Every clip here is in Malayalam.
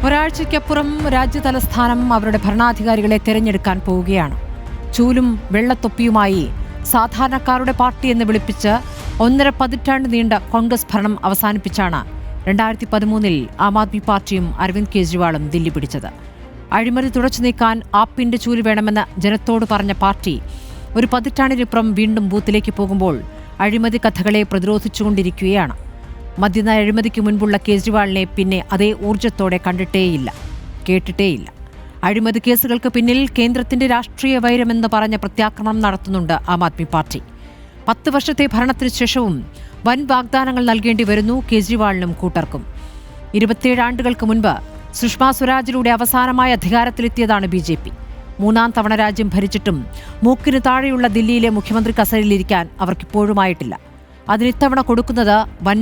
ഒരാഴ്ചയ്ക്കപ്പുറം രാജ്യതലസ്ഥാനം അവരുടെ ഭരണാധികാരികളെ തെരഞ്ഞെടുക്കാൻ പോവുകയാണ്. ചൂലും വെള്ളത്തൊപ്പിയുമായി സാധാരണക്കാരുടെ പാർട്ടി എന്ന് വിളിപ്പിച്ച് 1.5 പതിറ്റാണ്ട് നീണ്ട കോൺഗ്രസ് ഭരണം അവസാനിപ്പിച്ചാണ് 2013 ആം ആദ്മി പാർട്ടിയും അരവിന്ദ് കെജ്രിവാളും ദില്ലി പിടിച്ചത്. അഴിമതി തുടച്ചു നീക്കാൻ ആപ്പിന്റെ ചൂല് വേണമെന്ന് ജനത്തോട് പറഞ്ഞ പാർട്ടി 1 പതിറ്റാണ്ടിനിപ്പുറം വീണ്ടും ബൂത്തിലേക്ക് പോകുമ്പോൾ അഴിമതി കഥകളെ പ്രതിരോധിച്ചുകൊണ്ടിരിക്കുകയാണ്. മദ്യനയ അഴിമതിക്ക് മുൻപുള്ള കേജ്രിവാളിനെ പിന്നെ അതേ ഊർജ്ജത്തോടെ കണ്ടിട്ടേയില്ല, കേട്ടിട്ടേയില്ല. അഴിമതി കേസുകൾക്ക് പിന്നിൽ കേന്ദ്രത്തിന്റെ രാഷ്ട്രീയ വൈരമെന്ന് പറഞ്ഞ പ്രത്യാക്രമണം നടത്തുന്നുണ്ട് ആം ആദ്മി പാർട്ടി. 10 വർഷത്തെ ഭരണത്തിന് ശേഷവും വൻ വാഗ്ദാനങ്ങൾ നൽകേണ്ടി വരുന്നു കേജ്രിവാളിനും കൂട്ടർക്കും. 27 ആണ്ടുകൾക്ക് മുൻപ് സുഷമ സ്വരാജിലൂടെ അവസാനമായി അധികാരത്തിലെത്തിയതാണ് BJP. 3ാം തവണ രാജ്യം ഭരിച്ചിട്ടും മൂക്കിന് താഴെയുള്ള ദില്ലിയിലെ മുഖ്യമന്ത്രി കസേരയിലിരിക്കാൻ അവർക്കിപ്പോഴുമായിട്ടില്ല. അതിനിത്തവണ കൊടുക്കുന്നത് വൻ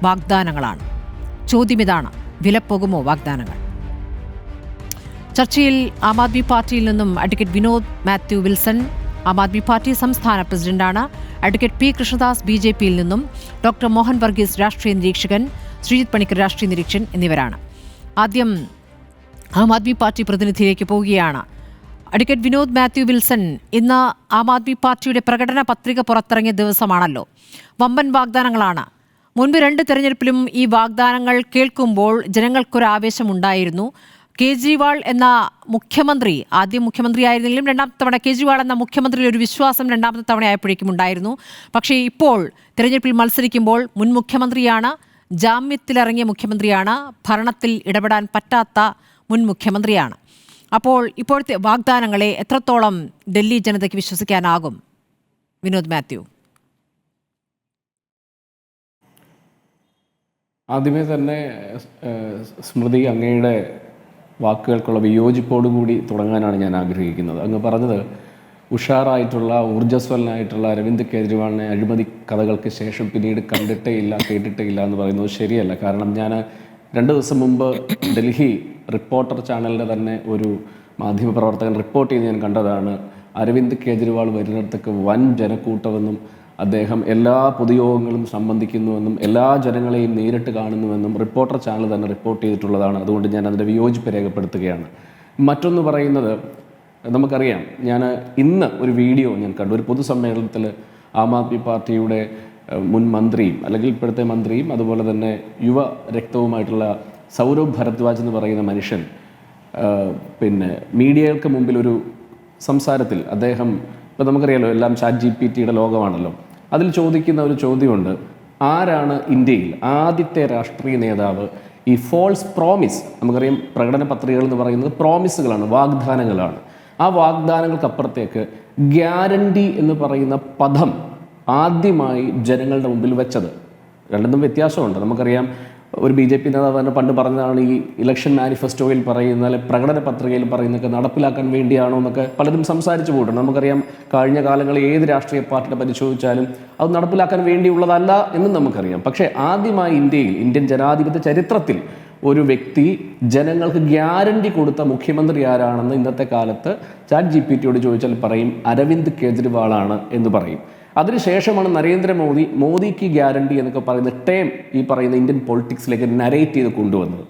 വാഗ്ദാനങ്ങളാണ്. ചോദ്യമിതാണ്, വിലപ്പോകുമോ വാഗ്ദാനങ്ങൾ? ചർച്ചയിൽ ആം ആദ്മി പാർട്ടിയിൽ നിന്നും അഡ്വക്കേറ്റ് വിനോദ് മാത്യു വിൽസൺ, ആം ആദ്മി പാർട്ടി സംസ്ഥാന പ്രസിഡന്റാണ്. Advocate P. കൃഷ്ണദാസ് BJPയിൽ നിന്നും, ഡോക്ടർ മോഹൻ വർഗീസ് രാഷ്ട്രീയ നിരീക്ഷകൻ, ശ്രീജിത്ത് പണിക്കർ രാഷ്ട്രീയ നിരീക്ഷകൻ എന്നിവരാണ്. ആദ്യം ആം ആദ്മി പാർട്ടി പ്രതിനിധിയിലേക്ക് പോവുകയാണ്. അഡ്വക്കേറ്റ് വിനോദ് മാത്യു വിൽസൺ, ഇന്ന് ആം ആദ്മി പാർട്ടിയുടെ പ്രകടന പത്രിക പുറത്തിറങ്ങിയ ദിവസമാണല്ലോ. വമ്പൻ വാഗ്ദാനങ്ങളാണ്. മുൻപ് 2 തെരഞ്ഞെടുപ്പിലും ഈ വാഗ്ദാനങ്ങൾ കേൾക്കുമ്പോൾ ജനങ്ങൾക്കൊരാവേശമുണ്ടായിരുന്നു. കേജ്രിവാൾ എന്ന മുഖ്യമന്ത്രി, ആദ്യം മുഖ്യമന്ത്രിയായിരുന്നെങ്കിലും 2ാമത്തെ തവണ കേജ്രിവാൾ എന്ന മുഖ്യമന്ത്രിയിൽ ഒരു വിശ്വാസം 2ാമത്തെ തവണയായപ്പോഴേക്കും ഉണ്ടായിരുന്നു. പക്ഷേ ഇപ്പോൾ തെരഞ്ഞെടുപ്പിൽ മത്സരിക്കുമ്പോൾ മുൻ മുഖ്യമന്ത്രിയാണ്, ജാമ്യത്തിലിറങ്ങിയ മുഖ്യമന്ത്രിയാണ്, ഭരണത്തിൽ ഇടപെടാൻ പറ്റാത്ത മുൻ മുഖ്യമന്ത്രിയാണ്. അപ്പോൾ ഇപ്പോഴത്തെ വാഗ്ദാനങ്ങളെ എത്രത്തോളം ഡൽഹി ജനതയ്ക്ക് വിശ്വസിക്കാനാകും? വിനോദ് മാത്യു. ആദ്യമേ തന്നെ സ്മൃതി, അങ്ങയുടെ വാക്കുകൾക്കുള്ള വിയോജിപ്പോടുകൂടി തുടങ്ങാനാണ് ഞാൻ ആഗ്രഹിക്കുന്നത്. അങ്ങ് പറഞ്ഞത് ഉഷാറായിട്ടുള്ള ഊർജ്ജസ്വലനായിട്ടുള്ള അരവിന്ദ് കെജ്രിവാളിനെ അഴിമതി കഥകൾക്ക് ശേഷം പിന്നീട് കണ്ടിട്ടേ ഇല്ല, കേട്ടിട്ടേ ഇല്ല എന്ന് പറയുന്നത് ശരിയല്ല. കാരണം ഞാൻ 2 ദിവസം മുമ്പ് ഡൽഹി റിപ്പോർട്ടർ ചാനലിൻ്റെ തന്നെ ഒരു മാധ്യമപ്രവർത്തകൻ റിപ്പോർട്ട് ചെയ്ത് ഞാൻ കണ്ടതാണ്. അരവിന്ദ് കെജ്രിവാൾ വരുന്നിടത്തേക്ക് വൻ ജനക്കൂട്ടമെന്നും അദ്ദേഹം എല്ലാ പൊതുയോഗങ്ങളും സംബന്ധിക്കുന്നുവെന്നും എല്ലാ ജനങ്ങളെയും നേരിട്ട് കാണുന്നുവെന്നും റിപ്പോർട്ടർ ചാനൽ തന്നെ റിപ്പോർട്ട് ചെയ്തിട്ടുള്ളതാണ്. അതുകൊണ്ട് ഞാൻ അതിൻ്റെ വിയോജിപ്പ് രേഖപ്പെടുത്തുകയാണ്. മറ്റൊന്ന് പറയുന്നത്, നമുക്കറിയാം, ഞാൻ ഇന്ന് ഒരു വീഡിയോ ഞാൻ കണ്ടു. ഒരു പൊതുസമ്മേളനത്തിൽ ആം ആദ്മി പാർട്ടിയുടെ മുൻ മന്ത്രിയും അല്ലെങ്കിൽ ഇപ്പോഴത്തെ മന്ത്രിയും അതുപോലെ തന്നെ യുവ രക്തവുമായിട്ടുള്ള സൗരഭ് ഭരദ്വാജ് എന്ന് പറയുന്ന മനുഷ്യൻ മീഡിയകൾക്ക് മുമ്പിൽ ഒരു സംസാരത്തിൽ അദ്ദേഹം, ഇപ്പോൾ നമുക്കറിയാലോ എല്ലാം ChatGPTയുടെ ലോകമാണല്ലോ, അതിൽ ചോദിക്കുന്ന ഒരു ചോദ്യമുണ്ട്: ആരാണ് ഇന്ത്യയിൽ ആദ്യത്തെ രാഷ്ട്രീയ നേതാവ് ഈ ഫോൾസ് പ്രോമിസ്, നമുക്കറിയാം പ്രകടന പത്രികകൾ എന്ന് പറയുന്നത് പ്രോമിസുകളാണ്, വാഗ്ദാനങ്ങളാണ്, ആ വാഗ്ദാനങ്ങൾക്കപ്പുറത്തേക്ക് ഗ്യാരണ്ടി എന്ന് പറയുന്ന പദം ആദ്യമായി ജനങ്ങളുടെ മുമ്പിൽ വെച്ചത്? രണ്ടും വ്യത്യാസമുണ്ട്. നമുക്കറിയാം ഒരു BJP നേതാവ് തന്നെ പണ്ട് പറഞ്ഞതാണ്, ഈ ഇലക്ഷൻ മാനിഫെസ്റ്റോയിൽ പറയുന്ന പ്രകടന പത്രികയിൽ പറയുന്നതൊക്കെ നടപ്പിലാക്കാൻ വേണ്ടിയാണോ എന്നൊക്കെ പലരും സംസാരിച്ചു പോയിട്ടുണ്ട്. നമുക്കറിയാം കഴിഞ്ഞ കാലങ്ങളിൽ ഏത് രാഷ്ട്രീയ പാർട്ടിയുടെ പരിശോധിച്ചാലും അത് നടപ്പിലാക്കാൻ വേണ്ടിയുള്ളതല്ല എന്നും നമുക്കറിയാം. പക്ഷേ ആദ്യമായി ഇന്ത്യൻ ജനാധിപത്യ ചരിത്രത്തിൽ ഒരു വ്യക്തി ജനങ്ങൾക്ക് ഗ്യാരണ്ടി കൊടുത്ത മുഖ്യമന്ത്രി ആരാണെന്ന് ഇന്നത്തെ കാലത്ത് ChatGPTയോട് ചോദിച്ചാൽ പറയും അരവിന്ദ് കെജ്രിവാളാണ് എന്ന് പറയും. അതിനുശേഷമാണ് മോദിക്ക് ഗ്യാരണ്ടി എന്നൊക്കെ പറയുന്ന ടേം ഈ പറയുന്ന ഇന്ത്യൻ പൊളിറ്റിക്സിലേക്ക് നരേറ്റ് ചെയ്ത് കൊണ്ടുവന്നത്.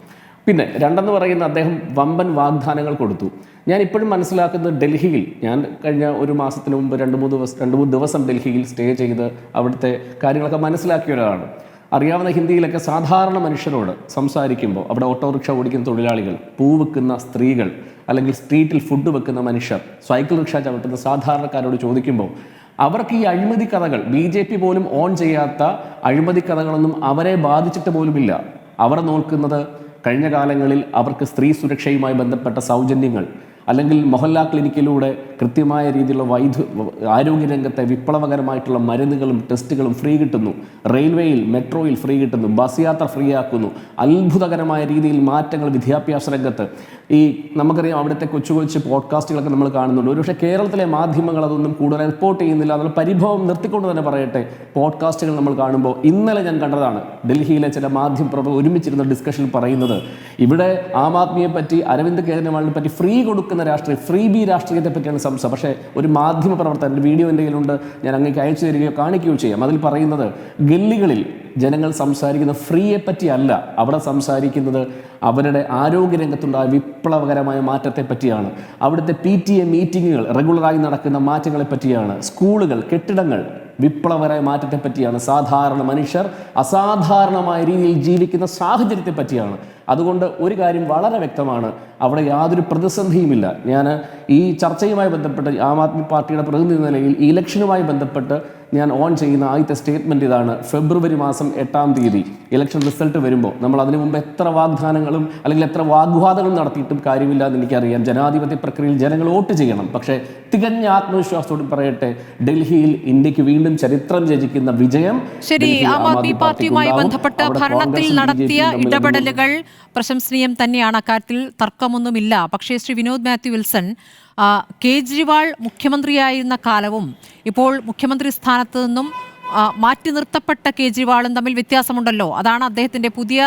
പിന്നെ രണ്ടെന്ന് പറയുന്ന അദ്ദേഹം വമ്പൻ വാഗ്ദാനങ്ങൾ കൊടുത്തു. ഞാൻ ഇപ്പോഴും മനസ്സിലാക്കുന്നത്, ഡൽഹിയിൽ ഞാൻ കഴിഞ്ഞ ഒരു മാസത്തിന് മുമ്പ് 2-3 ദിവസം ഡൽഹിയിൽ സ്റ്റേ ചെയ്ത് അവിടുത്തെ കാര്യങ്ങളൊക്കെ മനസ്സിലാക്കിയ ഒരാളാണ്. അറിയാവുന്ന ഹിന്ദിയിലൊക്കെ സാധാരണ മനുഷ്യരോട് സംസാരിക്കുമ്പോൾ, അവിടെ ഓട്ടോറിക്ഷ ഓടിക്കുന്ന തൊഴിലാളികൾ, പൂ വെക്കുന്ന സ്ത്രീകൾ, അല്ലെങ്കിൽ സ്ട്രീറ്റിൽ ഫുഡ് വെക്കുന്ന മനുഷ്യർ, സൈക്കിൾ റിക്ഷ ചവിട്ടുന്ന സാധാരണക്കാരോട് ചോദിക്കുമ്പോൾ അവർക്ക് ഈ അഴിമതി കഥകൾ, BJP പോലും ഓൺ ചെയ്യാത്ത അഴിമതി കഥകളൊന്നും അവരെ ബാധിച്ചിട്ട് പോലുമില്ല. അവർ നോക്കുന്നത് കഴിഞ്ഞ കാലങ്ങളിൽ അവർക്ക് സ്ത്രീ സുരക്ഷയുമായി ബന്ധപ്പെട്ട സൗജന്യങ്ങൾ, അല്ലെങ്കിൽ മൊഹല്ല ക്ലിനിക്കിലൂടെ കൃത്യമായ രീതിയിലുള്ള ആരോഗ്യരംഗത്തെ വിപ്ലവകരമായിട്ടുള്ള മരുന്നുകളും ടെസ്റ്റുകളും ഫ്രീ കിട്ടുന്നു, റെയിൽവേയിൽ മെട്രോയിൽ ഫ്രീ കിട്ടുന്നു, ബസ് യാത്ര ഫ്രീ ആക്കുന്നു, അത്ഭുതകരമായ രീതിയിൽ മാറ്റങ്ങൾ വിദ്യാഭ്യാസ രംഗത്ത്. ഈ നമുക്കറിയാം അവിടുത്തെ കൊച്ചു പോഡ്കാസ്റ്റുകളൊക്കെ നമ്മൾ കാണുന്നുണ്ട്. ഒരുപക്ഷെ കേരളത്തിലെ മാധ്യമങ്ങൾ അതൊന്നും കൂടുതൽ റിപ്പോർട്ട് ചെയ്യുന്നില്ല. അതിൽ പരിഭവം നിർത്തിക്കൊണ്ട് തന്നെ പറയട്ടെ, പോഡ്കാസ്റ്റുകൾ നമ്മൾ കാണുമ്പോൾ ഇന്നലെ ഞാൻ കണ്ടതാണ്, ഡൽഹിയിലെ ചില മാധ്യമപ്രവർത്തകർ ഒരുമിച്ചിരുന്ന ഡിസ്കഷനിൽ പറയുന്നത്, ഇവിടെ ആം ആദ്മിയെ പറ്റി, അരവിന്ദ് കെജ്രിവാളിനെ പറ്റി ഫ്രീ കൊടുക്കുന്ന രാഷ്ട്രീയം, ഫ്രീ ബി രാഷ്ട്രീയത്തെ പറ്റിയാണ് പക്ഷേ ഒരു മാധ്യമ പ്രവർത്തകൻ വീഡിയോ എൻ്റെ കയ്യിലുണ്ട്, ഞാൻ അങ്ങേക്ക് അയച്ചു തരികയോ കാണിക്കുകയോ ചെയ്യാം. അതിൽ പറയുന്നത് ഗല്ലികളിൽ ജനങ്ങൾ സംസാരിക്കുന്ന ഫ്രീയെ പറ്റിയല്ല, അവിടെ സംസാരിക്കുന്നത് അവരുടെ ആരോഗ്യരംഗത്തുണ്ടായ വിപ്ലവകരമായ മാറ്റത്തെ പറ്റിയാണ്. അവിടുത്തെ PTA മീറ്റിങ്ങുകൾ റെഗുലറായി നടക്കുന്ന മാറ്റങ്ങളെ പറ്റിയാണ്. സ്കൂളുകൾ, കെട്ടിടങ്ങൾ, വിപ്ലവകരമായ മാറ്റത്തെ പറ്റിയാണ്. സാധാരണ മനുഷ്യർ അസാധാരണമായ രീതിയിൽ ജീവിക്കുന്ന സാഹചര്യത്തെ പറ്റിയാണ്. അതുകൊണ്ട് ഒരു കാര്യം വളരെ വ്യക്തമാണ്, അവിടെ യാതൊരു പ്രതിസന്ധിയുമില്ല. ഞാൻ ഈ ചർച്ചയുമായി ബന്ധപ്പെട്ട് ആം ആദ്മി പാർട്ടിയുടെ പ്രതിനിധി നിലയിൽ ഈ ഇലക്ഷനുമായി ബന്ധപ്പെട്ട് ഞാൻ ഓൺ ചെയ്യുന്ന ആദ്യത്തെ സ്റ്റേറ്റ്മെൻറ്റ് ഇതാണ്. ഫെബ്രുവരി മാസം 8-ാം തീയതി ഇലക്ഷൻ റിസൾട്ട് വരുമ്പോൾ നമ്മൾ അതിനു മുമ്പ് എത്ര വാഗ്ദാനങ്ങളും അല്ലെങ്കിൽ എത്ര വാഗ്വാദങ്ങളും നടത്തിയിട്ടും കാര്യമില്ല എന്ന് എനിക്കറിയാം. ജനാധിപത്യ പ്രക്രിയയിൽ ജനങ്ങൾ വോട്ട് ചെയ്യണം. പക്ഷേ തികഞ്ഞ ആത്മവിശ്വാസത്തോട് പറയട്ടെ, ഡൽഹിയിൽ ഇന്ത്യക്ക് വീണ്ടും ചരിത്രം രചിക്കുന്ന വിജയം ശരി. ആം ആദ്മി പാർട്ടിയുമായി ബന്ധപ്പെട്ട് ഭരണത്തിൽ നടത്തിയ ഇടപെടലുകൾ പ്രശംസനീയം തന്നെയാണ്, അക്കാര്യത്തിൽ തർക്കമൊന്നുമില്ല. പക്ഷേ ശ്രീ വിനോദ് മാത്യു വിൽസൺ, കേജ്രിവാൾ മുഖ്യമന്ത്രിയായിരുന്ന കാലവും ഇപ്പോൾ മുഖ്യമന്ത്രി സ്ഥാനത്ത് നിന്നും മാറ്റി നിർത്തപ്പെട്ട കേജ്രിവാളും തമ്മിൽ വ്യത്യാസമുണ്ടല്ലോ. അതാണ് അദ്ദേഹത്തിൻ്റെ പുതിയ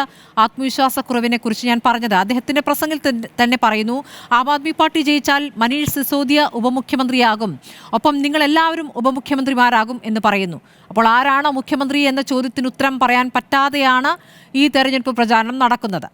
ആത്മവിശ്വാസക്കുറവിനെ കുറിച്ച് ഞാൻ പറഞ്ഞത്. അദ്ദേഹത്തിൻ്റെ പ്രസംഗത്തിൽ തന്നെ പറയുന്നു, ആം ആദ്മി പാർട്ടി ജയിച്ചാൽ മനീഷ് സിസോദിയ ഉപമുഖ്യമന്ത്രിയാകും, ഒപ്പം നിങ്ങളെല്ലാവരും ഉപമുഖ്യമന്ത്രിമാരാകും എന്ന് പറയുന്നു. അപ്പോൾ ആരാണ് മുഖ്യമന്ത്രി എന്ന ചോദ്യത്തിന് ഉത്തരം പറയാൻ പറ്റാതെയാണ് ഈ തെരഞ്ഞെടുപ്പ് പ്രചാരണം നടക്കുന്നത്.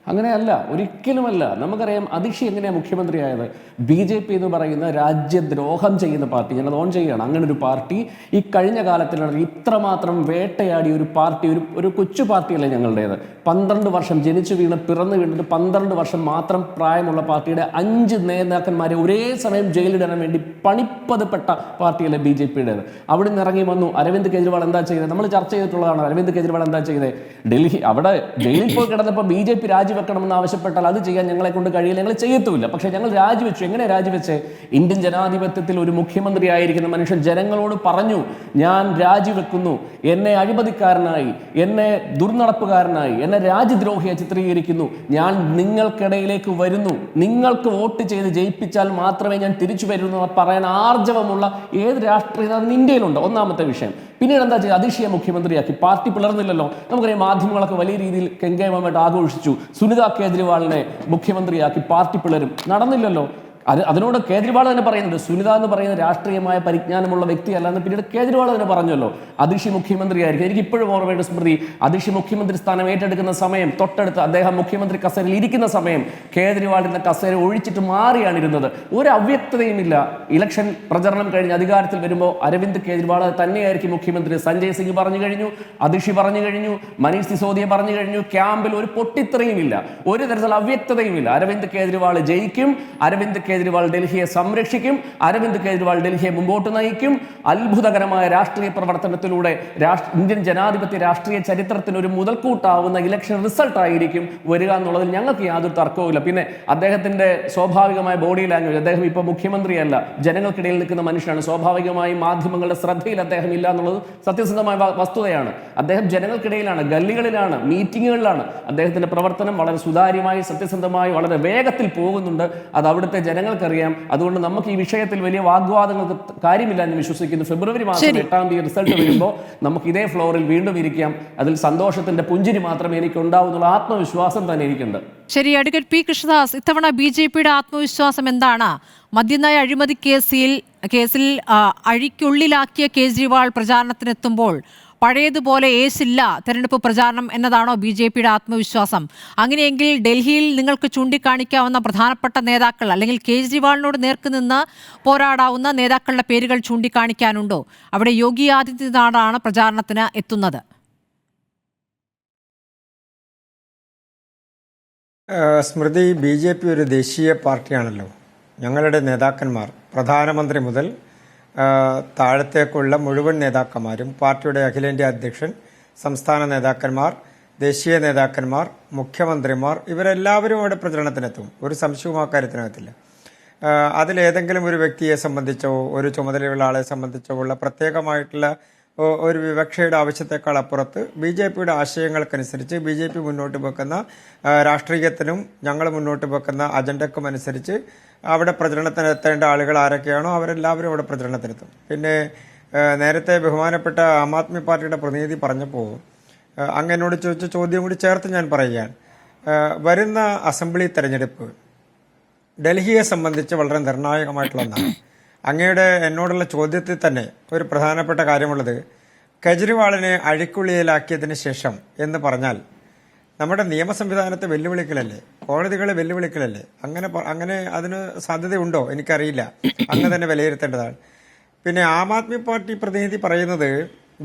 അങ്ങനെയല്ല, ഒരിക്കലുമല്ല. നമുക്കറിയാം അതിഷി എങ്ങനെയാണ് മുഖ്യമന്ത്രിയായത്. BJP എന്ന് പറയുന്ന രാജ്യദ്രോഹം ചെയ്യുന്ന പാർട്ടി, ഞാനത് ഓൺ ചെയ്യുകയാണ്, അങ്ങനെ ഒരു പാർട്ടി ഈ കഴിഞ്ഞ കാലത്തിലാണ് ഇത്രമാത്രം വേട്ടയാടിയ ഒരു പാർട്ടി, ഒരു കൊച്ചു പാർട്ടിയല്ലേ ഞങ്ങളുടേത്. 12 വർഷം ജനിച്ചു വീണ് പിറന്നു വീണിട്ട് 12 വർഷം മാത്രം പ്രായമുള്ള പാർട്ടിയുടെ 5 നേതാക്കന്മാരെ ഒരേ സമയം ജയിലിടാൻ വേണ്ടി പണിപ്പതുപ്പെട്ട പാർട്ടിയല്ലേ BJPയുടേത്. അവിടെ നിന്ന് ഇറങ്ങി വന്നു. അരവിന്ദ് കെജ്രിവാൾ എന്താ ചെയ്തത്? നമ്മൾ ചർച്ച ചെയ്തിട്ടുള്ളതാണ്. അരവിന്ദ് കെജ്രിവാൾ എന്താ ചെയ്തത്? ഡൽഹി അവിടെ ജയിലിൽ പോയി കിടന്നപ്പോൾ BJP രാജിവെക്കണമെന്ന് ആവശ്യപ്പെട്ടാൽ അത് ചെയ്യാൻ ഞങ്ങളെ കൊണ്ട് കഴിയില്ല, ഞങ്ങൾ ചെയ്യത്തുമില്ല. പക്ഷേ ഞങ്ങൾ രാജിവെച്ചു. എങ്ങനെ രാജിവെച്ച്? ഇന്ത്യൻ ജനാധിപത്യത്തിൽ ഒരു മുഖ്യമന്ത്രി ആയിരിക്കുന്ന മനുഷ്യൻ ജനങ്ങളോട് പറഞ്ഞു, ഞാൻ രാജിവെക്കുന്നു, എന്നെ അഴിമതിക്കാരനായി, എന്നെ ദുർനടപ്പുകാരനായി, എന്നെ രാജ്യദ്രോഹിയെ ചിത്രീകരിക്കുന്നു, ഞാൻ നിങ്ങൾക്കിടയിലേക്ക് വരുന്നു, നിങ്ങൾക്ക് വോട്ട് ചെയ്ത് ജയിപ്പിച്ചാൽ മാത്രമേ ഞാൻ തിരിച്ചു വരുന്നു പറയാൻ ആർജവമുള്ള ഏത് രാഷ്ട്രീയ നേതാവും ഇന്ത്യയിലുണ്ട്. ഒന്നാമത്തെ വിഷയം. പിന്നീട് എന്താ ചെയ്യുക? അതിഷിയെ മുഖ്യമന്ത്രിയാക്കി. പാർട്ടി പിളർന്നില്ലല്ലോ. നമുക്കറിയാം, മാധ്യമങ്ങളൊക്കെ വലിയ രീതിയിൽ കെങ്കേമമായിട്ട് ആഘോഷിച്ചു. സുനിത കേജ്രിവാളിനെ മുഖ്യമന്ത്രിയാക്കി, പാർട്ടി പിളരും. നടന്നില്ലല്ലോ. അതിനോട് കേജ്രിവാൾ തന്നെ പറയുന്നുണ്ട്, സുനിത എന്ന് പറയുന്ന രാഷ്ട്രീയമായ പരിജ്ഞാനമുള്ള വ്യക്തിയല്ല എന്ന് പിന്നീട് കേജ്രിവാൾ തന്നെ പറഞ്ഞല്ലോ. അതിഷി മുഖ്യമന്ത്രിയായിരിക്കും. എനിക്ക് ഇപ്പോഴും ഓർമ്മയുടെ സ്മൃതി, അതിഷി മുഖ്യമന്ത്രി സ്ഥാനം ഏറ്റെടുക്കുന്ന സമയം, തൊട്ടടുത്ത് അദ്ദേഹം മുഖ്യമന്ത്രി കസേരയിൽ ഇരിക്കുന്ന സമയം കേജ്രിവാളിന്റെ കസേര ഒഴിച്ചിട്ട് മാറിയാണ് ഇരുന്നത്. ഒരു അവ്യക്തതയുമില്ല. ഇലക്ഷൻ പ്രചരണം കഴിഞ്ഞ് അധികാരത്തിൽ വരുമ്പോൾ അരവിന്ദ് കേജ്രിവാൾ തന്നെയായിരിക്കും മുഖ്യമന്ത്രി. സഞ്ജയ് സിംഗ് പറഞ്ഞു കഴിഞ്ഞു, അതിഷി പറഞ്ഞു കഴിഞ്ഞു, മനീഷ് സിസോദിയ പറഞ്ഞു കഴിഞ്ഞു. ക്യാമ്പിൽ ഒരു പൊട്ടിത്തെറിയുമില്ല, ഒരു തരത്തിലുള്ള അവ്യക്തതയുമില്ല. അരവിന്ദ് കേജ്രിവാൾ ജയിക്കും, അരവിന്ദ് കേജ്രിവാൾ ഡൽഹിയെ സംരക്ഷിക്കും, അരവിന്ദ് കേജ്രിവാൾ ഡൽഹിയെ മുമ്പോട്ട് നയിക്കും. അത്ഭുതകരമായ രാഷ്ട്രീയ പ്രവർത്തനത്തിലൂടെ ഇന്ത്യൻ ജനാധിപത്യ രാഷ്ട്രീയ ചരിത്രത്തിന് ഒരു മുതൽക്കൂട്ടാവുന്ന ഇലക്ഷൻ റിസൾട്ട് ആയിരിക്കും വരിക എന്നുള്ളതിൽ ഞങ്ങൾക്ക് യാതൊരു തർക്കവുമില്ല. പിന്നെ അദ്ദേഹത്തിന്റെ സ്വാഭാവികമായ ബോഡി ലാംഗ്വേജ്, അദ്ദേഹം ഇപ്പോൾ മുഖ്യമന്ത്രിയല്ല, ജനങ്ങൾക്കിടയിൽ നിൽക്കുന്ന മനുഷ്യനാണ്. സ്വാഭാവികമായും മാധ്യമങ്ങളുടെ ശ്രദ്ധയിൽ അദ്ദേഹം ഇല്ല എന്നുള്ളത് സത്യസന്ധമായ വസ്തുതയാണ്. അദ്ദേഹം ജനങ്ങൾക്കിടയിലാണ്, ഗല്ലികളിലാണ്, മീറ്റിങ്ങുകളിലാണ്. അദ്ദേഹത്തിന്റെ പ്രവർത്തനം വളരെ സുതാര്യമായി, സത്യസന്ധമായി, വളരെ വേഗത്തിൽ പോകുന്നുണ്ട്. അത് അവിടുത്തെ ജനങ്ങൾക്കറിയാം. അതുകൊണ്ട് നമുക്ക് ഈ വിഷയത്തിൽ വലിയ വാഗ്വാദങ്ങൾക്ക് കാര്യമില്ല എന്ന് വിശ്വസിക്കുന്നു. ഫെബ്രുവരി മാസം 8-ാം തീയതി റിസൾട്ട് വരുമ്പോൾ നമുക്ക് ഇതേ ഫ്ലോറിൽ വീണ്ടും ഇരിക്കാം. അതിൽ സന്തോഷത്തിന്റെ പുഞ്ചിരി മാത്രമേ എനിക്ക് ഉണ്ടാവുന്നുള്ള ആത്മവിശ്വാസം തന്നെ എനിക്കുണ്ട്. ശരി. അഡ്വക്കേറ്റ് പി കൃഷ്ണദാസ്, ഇത്തവണ BJPയുടെ ആത്മവിശ്വാസം എന്താണ്? മദ്യനയ അഴിമതി കേസിൽ അഴിക്കുള്ളിലാക്കിയ കേജ്രിവാൾ പ്രചാരണത്തിനെത്തുമ്പോൾ പഴയതുപോലെ ഏസില്ല തെരഞ്ഞെടുപ്പ് പ്രചാരണം എന്നതാണോ BJPയുടെ ആത്മവിശ്വാസം? അങ്ങനെയെങ്കിൽ ഡൽഹിയിൽ നിങ്ങൾക്ക് ചൂണ്ടിക്കാണിക്കാവുന്ന പ്രധാനപ്പെട്ട നേതാക്കൾ അല്ലെങ്കിൽ കേജ്രിവാളിനോട് നേർക്കുനിന്ന് പോരാടാവുന്ന നേതാക്കളുടെ പേരുകൾ ചൂണ്ടിക്കാണിക്കാനുണ്ടോ? അവിടെ യോഗി ആദിത്യനാഥാണ് പ്രചാരണത്തിന് എത്തുന്നത്. സ്മൃതി, BJP ഒരു ദേശീയ പാർട്ടിയാണല്ലോ. ഞങ്ങളുടെ നേതാക്കന്മാർ പ്രധാനമന്ത്രി മുതൽ താഴത്തേക്കുള്ള മുഴുവൻ നേതാക്കന്മാരും, പാർട്ടിയുടെ അഖിലേന്ത്യാ അധ്യക്ഷൻ, സംസ്ഥാന നേതാക്കന്മാർ, ദേശീയ നേതാക്കന്മാർ, മുഖ്യമന്ത്രിമാർ, ഇവരെല്ലാവരും അവിടെ പ്രചരണത്തിനെത്തും. ഒരു സംശയവും ആ കാര്യത്തിനകത്തില്ല. അതിലേതെങ്കിലും ഒരു വ്യക്തിയെ സംബന്ധിച്ചോ ഒരു ചുമതലയുള്ള ആളെ സംബന്ധിച്ചോ ഉള്ള പ്രത്യേകമായിട്ടുള്ള ഒരു വിവക്ഷയുടെ ആവശ്യത്തെക്കാൾ അപ്പുറത്ത് BJPയുടെ ആശയങ്ങൾക്കനുസരിച്ച് BJP മുന്നോട്ട് വെക്കുന്ന രാഷ്ട്രീയത്തിനും ഞങ്ങൾ മുന്നോട്ട് വെക്കുന്ന അജണ്ടക്കും അനുസരിച്ച് അവിടെ പ്രചരണത്തിനെത്തേണ്ട ആളുകൾ ആരൊക്കെയാണോ അവരെല്ലാവരും അവിടെ പ്രചരണത്തിനെത്തും. പിന്നെ നേരത്തെ ബഹുമാനപ്പെട്ട ആം ആദ്മി പാർട്ടിയുടെ പ്രതിനിധി പറഞ്ഞപ്പോൾ അങ്ങനോട് ചോദിച്ച ചോദ്യം കൂടി ചേർത്ത് ഞാൻ പറയുകയാണ്. വരുന്ന അസംബ്ലി തെരഞ്ഞെടുപ്പ് ഡൽഹിയെ സംബന്ധിച്ച് വളരെ നിർണായകമായിട്ടുള്ള ഒന്നാണ്. അങ്ങയുടെ എന്നോടുള്ള ചോദ്യത്തിൽ തന്നെ ഒരു പ്രധാനപ്പെട്ട കാര്യമുള്ളത്, കെജ്രിവാളിനെ അഴിക്കുള്ളിയിലാക്കിയതിന് ശേഷം എന്ന് പറഞ്ഞാൽ നമ്മുടെ നിയമ സംവിധാനത്തെ വെല്ലുവിളിക്കലല്ലേ, കോടതികളെ വെല്ലുവിളിക്കലല്ലേ? അങ്ങനെ അതിന് സാധ്യതയുണ്ടോ എനിക്കറിയില്ല, അങ്ങ് തന്നെ വിലയിരുത്തേണ്ടതാണ്. പിന്നെ ആം ആദ്മി പാർട്ടി പ്രതിനിധി പറയുന്നത്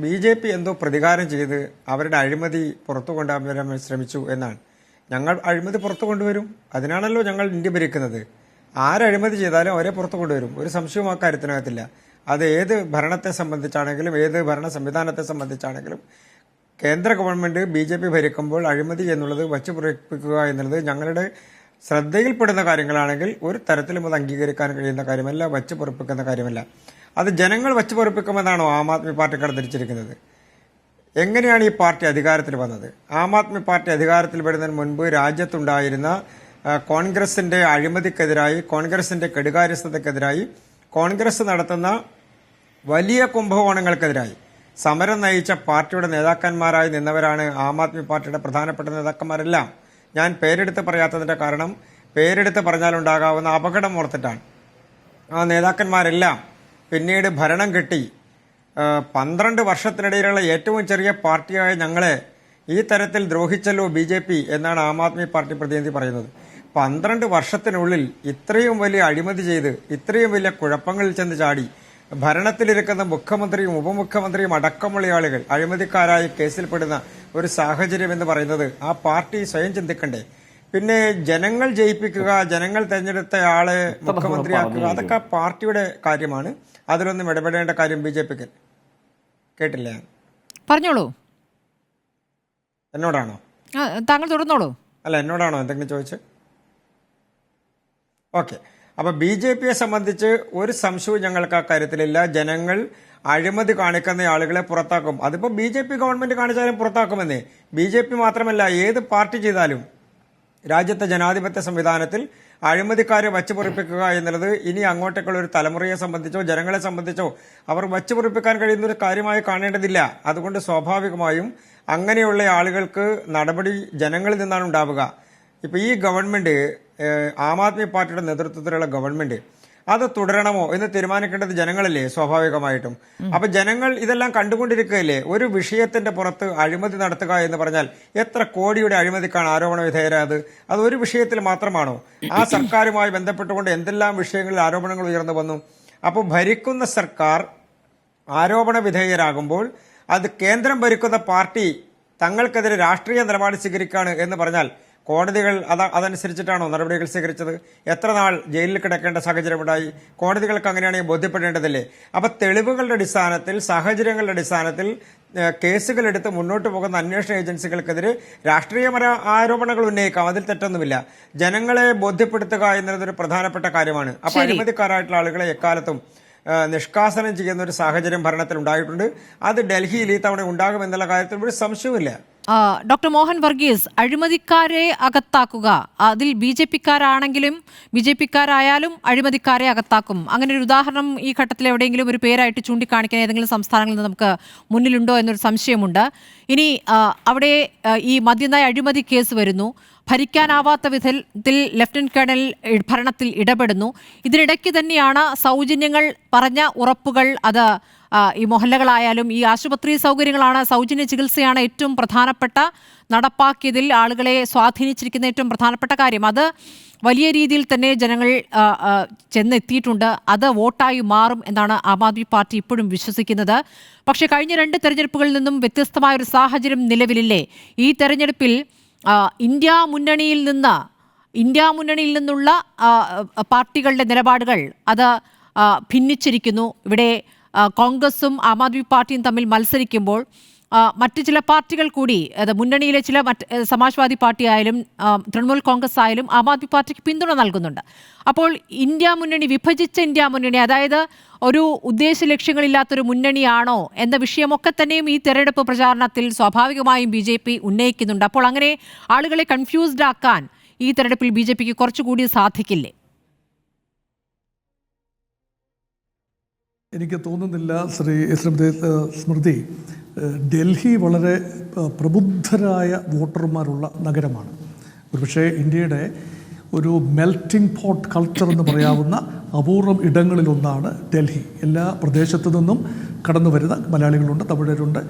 BJP എന്തോ പ്രതികാരം ചെയ്ത് അവരുടെ അഴിമതി പുറത്തു കൊണ്ടുവരാൻ ശ്രമിച്ചു എന്നാണ്. ഞങ്ങൾ അഴിമതി പുറത്തു കൊണ്ടുവരും, അതിനാണല്ലോ ഞങ്ങൾ ഇന്ത്യ ഭരിക്കുന്നത്. ആരഴിമതി ചെയ്താലും അവരെ പുറത്തു കൊണ്ടുവരും, ഒരു സംശയവും ആ കാര്യത്തിനകത്തില്ല. അത് ഏത് ഭരണത്തെ സംബന്ധിച്ചാണെങ്കിലും ഏത് ഭരണ സംവിധാനത്തെ സംബന്ധിച്ചാണെങ്കിലും കേന്ദ്ര ഗവൺമെന്റ് BJP ഭരിക്കുമ്പോൾ അഴിമതി എന്നുള്ളത് വച്ചു പുറപ്പിക്കുക എന്നുള്ളത് ഞങ്ങളുടെ ശ്രദ്ധയിൽപ്പെടുന്ന കാര്യങ്ങളാണെങ്കിൽ ഒരു തരത്തിലും അത് അംഗീകരിക്കാൻ കഴിയുന്ന കാര്യമല്ല, വച്ചു പുറപ്പിക്കുന്ന കാര്യമല്ല. അത് ജനങ്ങൾ വച്ചു പുറപ്പിക്കുമെന്നാണോ ആം ആദ്മി പാർട്ടിക്കാർ ധരിച്ചിരിക്കുന്നത്? എങ്ങനെയാണ് ഈ പാർട്ടി അധികാരത്തിൽ വന്നത്? ആം ആദ്മി പാർട്ടി അധികാരത്തിൽ വരുന്നതിന് മുൻപ് രാജ്യത്തുണ്ടായിരുന്ന കോൺഗ്രസിന്റെ അഴിമതിക്കെതിരായി, കോൺഗ്രസിന്റെ കെടുകാര്യസ്ഥതയ്ക്കെതിരായി, കോൺഗ്രസ് നടത്തുന്ന വലിയ കുംഭകോണങ്ങൾക്കെതിരായി സമരം നയിച്ച പാർട്ടിയുടെ നേതാക്കന്മാരായി നിന്നവരാണ് ആം ആദ്മി പാർട്ടിയുടെ പ്രധാനപ്പെട്ട നേതാക്കന്മാരെല്ലാം. ഞാൻ പേരെടുത്ത് പറയാത്തതിന്റെ കാരണം പേരെടുത്ത് പറഞ്ഞാലുണ്ടാകാവുന്ന അപകടം ഓർത്തിട്ടാണ്. ആ നേതാക്കന്മാരെല്ലാം പിന്നീട് ഭരണം കിട്ടി 12 വർഷത്തിനിടയിലുള്ള ഏറ്റവും ചെറിയ പാർട്ടിയായ ഞങ്ങളെ ഈ തരത്തിൽ ദ്രോഹിച്ചല്ലോ BJP എന്നാണ് ആം ആദ്മി പാർട്ടി പ്രതിനിധി പറയുന്നത്. 12 വർഷത്തിനുള്ളിൽ ഇത്രയും വലിയ അഴിമതി ചെയ്ത് ഇത്രയും വലിയ കുഴപ്പങ്ങളിൽ ചെന്ന് ചാടി ഭരണത്തിലിരിക്കുന്ന മുഖ്യമന്ത്രിയും ഉപമുഖ്യമന്ത്രിയും അടക്കമുള്ള ആളുകൾ അഴിമതിക്കാരായി കേസിൽപ്പെടുന്ന ഒരു സാഹചര്യം എന്ന് പറയുന്നത് ആ പാർട്ടി സ്വയം ചിന്തിക്കണ്ടേ? പിന്നെ ജനങ്ങൾ ജയിപ്പിക്കുക, ജനങ്ങൾ തെരഞ്ഞെടുത്ത ആളെ മുഖ്യമന്ത്രിയാക്കുക, അതൊക്കെ പാർട്ടിയുടെ കാര്യമാണ്. അതിലൊന്നും ഇടപെടേണ്ട കാര്യം BJPക്ക്. കേട്ടില്ലേ? പറഞ്ഞോളൂ. എന്നോടാണോ? താങ്കൾ തുടർന്നോളൂ. അല്ല, എന്നോടാണോ എന്തെങ്കിലും ചോദിച്ചത്? ഓക്കെ. അപ്പൊ BJPയെ സംബന്ധിച്ച് ഒരു സംശയവും ഞങ്ങൾക്ക് ആ കാര്യത്തിലില്ല. ജനങ്ങൾ അഴിമതി കാണിക്കുന്ന ആളുകളെ പുറത്താക്കും. അതിപ്പോ BJP ഗവൺമെന്റ് കാണിച്ചാലും പുറത്താക്കുമെന്നേ. BJP മാത്രമല്ല, ഏത് പാർട്ടി ചെയ്താലും രാജ്യത്തെ ജനാധിപത്യ സംവിധാനത്തിൽ അഴിമതിക്കാരെ വച്ചുപൊറിപ്പിക്കുക എന്നുള്ളത് ഇനി അങ്ങോട്ടേക്കുള്ള ഒരു തലമുറയെ സംബന്ധിച്ചോ ജനങ്ങളെ സംബന്ധിച്ചോ അവർ വച്ചുപൊറിപ്പിക്കാൻ കഴിയുന്ന ഒരു കാര്യമായി കാണേണ്ടതില്ല. അതുകൊണ്ട് സ്വാഭാവികമായും അങ്ങനെയുള്ള ആളുകൾക്ക് നടപടി ജനങ്ങളിൽ നിന്നാണ് ഉണ്ടാവുക. ഇപ്പൊ ഈ ഗവൺമെന്റ്, ആം ആദ്മി പാർട്ടിയുടെ നേതൃത്വത്തിലുള്ള ഗവൺമെന്റ്, അത് തുടരണമോ എന്ന് തീരുമാനിക്കേണ്ടത് ജനങ്ങളല്ലേ സ്വാഭാവികമായിട്ടും. അപ്പൊ ജനങ്ങൾ ഇതെല്ലാം കണ്ടുകൊണ്ടിരിക്കുകയല്ലേ. ഒരു വിഷയത്തിന്റെ പുറത്ത് അഴിമതി നടത്തുക എന്ന് പറഞ്ഞാൽ എത്ര കോടിയുടെ അഴിമതിക്കാണ് ആരോപണ വിധേയരായത്? അത് ഒരു വിഷയത്തിൽ മാത്രമാണോ? ആ സർക്കാരുമായി ബന്ധപ്പെട്ടുകൊണ്ട് എന്തെല്ലാം വിഷയങ്ങളിൽ ആരോപണങ്ങൾ ഉയർന്നു വന്നു. അപ്പോൾ ഭരിക്കുന്ന സർക്കാർ ആരോപണ വിധേയരാകുമ്പോൾ അത് കേന്ദ്രം ഭരിക്കുന്ന പാർട്ടി തങ്ങൾക്കെതിരെ രാഷ്ട്രീയ നിലപാട് സ്വീകരിക്കുകയാണ് എന്ന് പറഞ്ഞാൽ കോടതികൾ അതനുസരിച്ചിട്ടാണോ നടപടികൾ സ്വീകരിച്ചത്? എത്ര നാൾ ജയിലിൽ കിടക്കേണ്ട സാഹചര്യമുണ്ടായി? കോടതികൾക്ക് അങ്ങനെയാണെങ്കിൽ ബോധ്യപ്പെടേണ്ടതല്ലേ? അപ്പൊ തെളിവുകളുടെ അടിസ്ഥാനത്തിൽ, സാഹചര്യങ്ങളുടെ അടിസ്ഥാനത്തിൽ കേസുകൾ എടുത്ത് മുന്നോട്ട് പോകുന്ന അന്വേഷണ ഏജൻസികൾക്കെതിരെ രാഷ്ട്രീയപര ആരോപണങ്ങൾ ഉന്നയിക്കാം, അതിൽ തെറ്റൊന്നുമില്ല. ജനങ്ങളെ ബോധ്യപ്പെടുത്തുക എന്നതൊരു പ്രധാനപ്പെട്ട കാര്യമാണ്. അപ്പൊ അഴിമതിക്കാരായിട്ടുള്ള ആളുകളെ എക്കാലത്തും നിഷ്കാസനം ചെയ്യുന്ന ഒരു സാഹചര്യം ഭരണത്തിൽ ഉണ്ടായിട്ടുണ്ട്. അത് ഡൽഹിയിൽ ഈ തവണ ഉണ്ടാകുമെന്നുള്ള കാര്യത്തിൽ ഒരു സംശയവുമില്ല. ഡോക്ടർ മോഹൻ വർഗീസ്, അഴിമതിക്കാരെ അകത്താക്കുക, അതിൽ BJPക്കാരാണെങ്കിലും BJPക്കാരായാലും അഴിമതിക്കാരെ അകത്താക്കും, അങ്ങനെ ഒരു ഉദാഹരണം ഈ ഘട്ടത്തിൽ എവിടെയെങ്കിലും ഒരു പേരായിട്ട് ചൂണ്ടിക്കാണിക്കാൻ ഏതെങ്കിലും സംസ്ഥാനങ്ങളിൽ നിന്ന് നമുക്ക് മുന്നിലുണ്ടോ എന്നൊരു സംശയമുണ്ട്. ഇനി അവിടെ ഈ മദ്യനയ അഴിമതി കേസ് വരുന്നു, ഭരിക്കാനാവാത്ത വിധത്തിൽ ലഫ്റ്റനന്റ് കേണൽ ഭരണത്തിൽ ഇടപെടുന്നു. ഇതിനിടയ്ക്ക് തന്നെയാണ് സൗജന്യങ്ങൾ പറഞ്ഞ ഉറപ്പുകൾ, അത് ഈ മൊഹല്ലകളായാലും ഈ ആശുപത്രി സൗകര്യങ്ങളാണ്, സൗജന്യ ചികിത്സയാണ് ഏറ്റവും പ്രധാനപ്പെട്ട നടപ്പാക്കിയതിൽ ആളുകളെ സ്വാധീനിച്ചിരിക്കുന്ന ഏറ്റവും പ്രധാനപ്പെട്ട കാര്യം. അത് വലിയ രീതിയിൽ തന്നെ ജനങ്ങൾ ചെന്നെത്തിയിട്ടുണ്ട്. അത് വോട്ടായി മാറും എന്നാണ് ആം ആദ്മി പാർട്ടി ഇപ്പോഴും വിശ്വസിക്കുന്നത്. പക്ഷേ കഴിഞ്ഞ 2 തെരഞ്ഞെടുപ്പുകളിൽ നിന്നും വ്യത്യസ്തമായൊരു സാഹചര്യം നിലവിലില്ലേ? ഈ തെരഞ്ഞെടുപ്പിൽ ഇന്ത്യ മുന്നണിയിൽ നിന്നുള്ള പാർട്ടികളുടെ നിലപാടുകൾ അത് ഭിന്നിച്ചിരിക്കുന്നു. ഇവിടെ കോൺഗ്രസും ആം ആദ്മി പാർട്ടിയും തമ്മിൽ മത്സരിക്കുമ്പോൾ മറ്റ് ചില പാർട്ടികൾ കൂടി, അത് മുന്നണിയിലെ ചില സമാജ്വാദി പാർട്ടി ആയാലും തൃണമൂൽ കോൺഗ്രസ് ആയാലും ആം ആദ്മി പാർട്ടിക്ക് പിന്തുണ നൽകുന്നുണ്ട്. അപ്പോൾ വിഭജിച്ച ഇന്ത്യ മുന്നണി, അതായത് ഒരു ഉദ്ദേശ ലക്ഷ്യങ്ങളില്ലാത്തൊരു മുന്നണിയാണോ എന്ന വിഷയമൊക്കെ തന്നെയും ഈ തെരഞ്ഞെടുപ്പ് പ്രചാരണത്തിൽ സ്വാഭാവികമായും BJP ഉന്നയിക്കുന്നുണ്ട്. അപ്പോൾ അങ്ങനെ ആളുകളെ കൺഫ്യൂസ്ഡ് ആക്കാൻ ഈ തെരഞ്ഞെടുപ്പിൽ BJPക്ക് കുറച്ചുകൂടി സാധിക്കില്ലേ? എനിക്ക് തോന്നുന്നില്ല ശ്രീമതി സ്മൃതി. ഡൽഹി വളരെ പ്രബുദ്ധരായ വോട്ടർമാരുള്ള നഗരമാണ്. ഒരുപക്ഷെ ഇന്ത്യയുടെ ഒരു മെൽറ്റിംഗ് പോട്ട് കൾച്ചർ എന്ന് പറയാവുന്ന അപൂർവം ഇടങ്ങളിലൊന്നാണ് ഡൽഹി. എല്ലാ പ്രദേശത്തു നിന്നും കടന്നു വരുന്ന മലയാളികളുണ്ട്, തമിഴരുണ്ട്,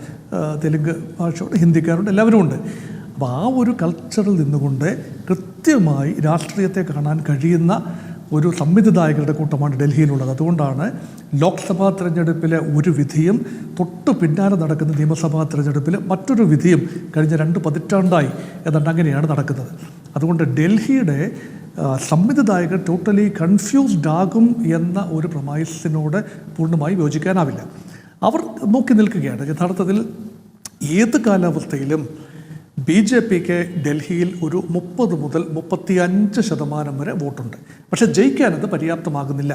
തെലുങ്ക് ഭാഷയുണ്ട്, ഹിന്ദിക്കാരുണ്ട്, എല്ലാവരും ഉണ്ട്. അപ്പോൾ ആ ഒരു കൾച്ചറിൽ നിന്നുകൊണ്ട് കൃത്യമായി രാഷ്ട്രീയത്തെ കാണാൻ കഴിയുന്ന ഒരു സംവിധായകരുടെ കൂട്ടമാണ് ഡൽഹിയിലുള്ളത്. അതുകൊണ്ടാണ് ലോക്സഭാ തിരഞ്ഞെടുപ്പിലെ ഒരു വിധിയും തൊട്ടു പിന്നാലെ നടക്കുന്ന നിയമസഭാ തിരഞ്ഞെടുപ്പിൽ മറ്റൊരു വിധിയും കഴിഞ്ഞ 2 പതിറ്റാണ്ടായി ഏതാണ്ട് അങ്ങനെയാണ് നടക്കുന്നത്. അതുകൊണ്ട് ഡൽഹിയുടെ സംവിധായകർ ടോട്ടലി കൺഫ്യൂസ്ഡ് ആകും എന്ന ഒരു പ്രമൈസിനോട് പൂർണ്ണമായി യോജിക്കാനാവില്ല. അവർ നോക്കി നിൽക്കുകയാണ്. യഥാർത്ഥത്തിൽ ഏത് കാലാവസ്ഥയിലും BJPക്ക് ഡൽഹിയിൽ ഒരു 30 മുതൽ 35% വരെ വോട്ടുണ്ട്. പക്ഷേ ജയിക്കാനത് പര്യാപ്തമാകുന്നില്ല.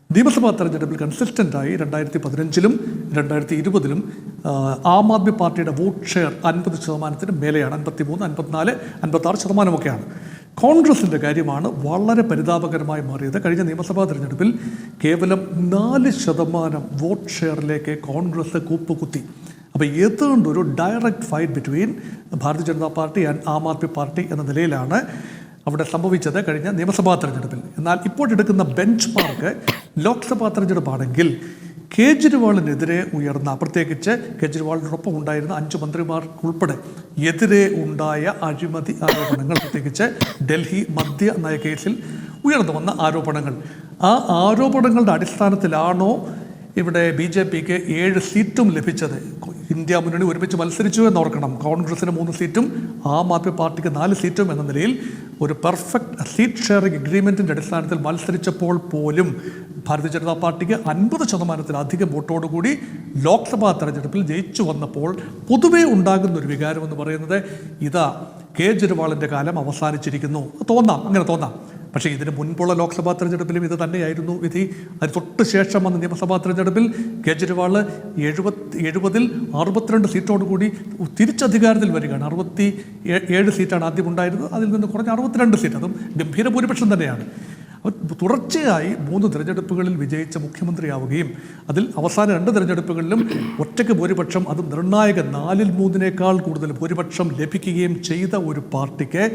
നിയമസഭാ തെരഞ്ഞെടുപ്പിൽ കൺസിസ്റ്റൻ്റായി 2015-ലും 2020-ലും ആം ആദ്മി പാർട്ടിയുടെ വോട്ട് ഷെയർ 50% മേലെയാണ്. 53, 54, 56%ഒക്കെയാണ്. കോൺഗ്രസിൻ്റെ കാര്യമാണ് വളരെ പരിതാപകരമായി മാറിയത്. കഴിഞ്ഞ നിയമസഭാ തെരഞ്ഞെടുപ്പിൽ കേവലം 4% വോട്ട് ഷെയറിലേക്ക് കോൺഗ്രസ് കൂപ്പുകുത്തി. അപ്പോൾ ഏതാണ്ട് ഒരു direct fight between Bharatiya Janata party and Aam Aadmi party എന്ന നിലയിലാണ് അവിടെ സംഭവിച്ചത് കഴിഞ്ഞ നിയമസഭാ തെരഞ്ഞെടുപ്പിൽ. എന്നാൽ ഇപ്പോഴെടുക്കുന്ന ബെഞ്ച് മാർക്ക് ലോക്സഭാ തെരഞ്ഞെടുപ്പാണെങ്കിൽ കേജ്രിവാളിനെതിരെ ഉയർന്ന, പ്രത്യേകിച്ച് കേജ്രിവാളിനോടൊപ്പം ഉണ്ടായിരുന്ന 5 മന്ത്രിമാർക്കുൾപ്പെടെ എതിരെ ഉണ്ടായ അഴിമതി ആരോപണങ്ങൾ, പ്രത്യേകിച്ച് ഡൽഹി മദ്യ നയക്കേസിൽ ഉയർന്നു വന്ന ആരോപണങ്ങൾ, ആ ആരോപണങ്ങളുടെ അടിസ്ഥാനത്തിലാണോ ഇവിടെ BJPക്ക് 7 സീറ്റും ലഭിച്ചത്? ഇന്ത്യ മുന്നണി ഒരുമിച്ച് മത്സരിച്ചു എന്നോർക്കണം. കോൺഗ്രസിന് 3 സീറ്റും ആം ആദ്മി പാർട്ടിക്ക് 4 സീറ്റും എന്ന നിലയിൽ ഒരു പെർഫെക്റ്റ് സീറ്റ് ഷെയറിംഗ് അഗ്രിമെൻറ്റിൻ്റെ അടിസ്ഥാനത്തിൽ മത്സരിച്ചപ്പോൾ പോലും ഭാരതീയ ജനതാ പാർട്ടിക്ക് 50%-ലധികം വോട്ടോടുകൂടി ലോക്സഭാ തെരഞ്ഞെടുപ്പിൽ ജയിച്ചു വന്നപ്പോൾ പൊതുവെ ഉണ്ടാകുന്ന ഒരു വികാരമെന്ന് പറയുന്നത് ഇതാ കേജ്രിവാളിൻ്റെ കാലം അവസാനിച്ചിരിക്കുന്നു. തോന്നാം, അങ്ങനെ തോന്നാം. പക്ഷേ ഇതിന് മുൻപുള്ള ലോക്സഭാ തെരഞ്ഞെടുപ്പിലും ഇത് തന്നെയായിരുന്നു വിധി. അതിന് തൊട്ട് ശേഷം വന്ന നിയമസഭാ തെരഞ്ഞെടുപ്പിൽ കേജ്രിവാൾ 70-ൽ 62 സീറ്റോടുകൂടി തിരിച്ചധികാരത്തിൽ വരികയാണ്. 67 സീറ്റാണ് ആദ്യം ഉണ്ടായിരുന്നത്, അതിൽ നിന്ന് കുറഞ്ഞ 62 സീറ്റ്. അതും ഗംഭീര ഭൂരിപക്ഷം തന്നെയാണ്. തുടർച്ചയായി 3 തിരഞ്ഞെടുപ്പുകളിൽ വിജയിച്ച മുഖ്യമന്ത്രിയാവുകയും അതിൽ അവസാന 2 തിരഞ്ഞെടുപ്പുകളിലും ഒറ്റയ്ക്ക് ഭൂരിപക്ഷം, അതും നിർണായക 4-3 കൂടുതൽ ഭൂരിപക്ഷം ലഭിക്കുകയും ചെയ്ത ഒരു പാർട്ടിക്ക്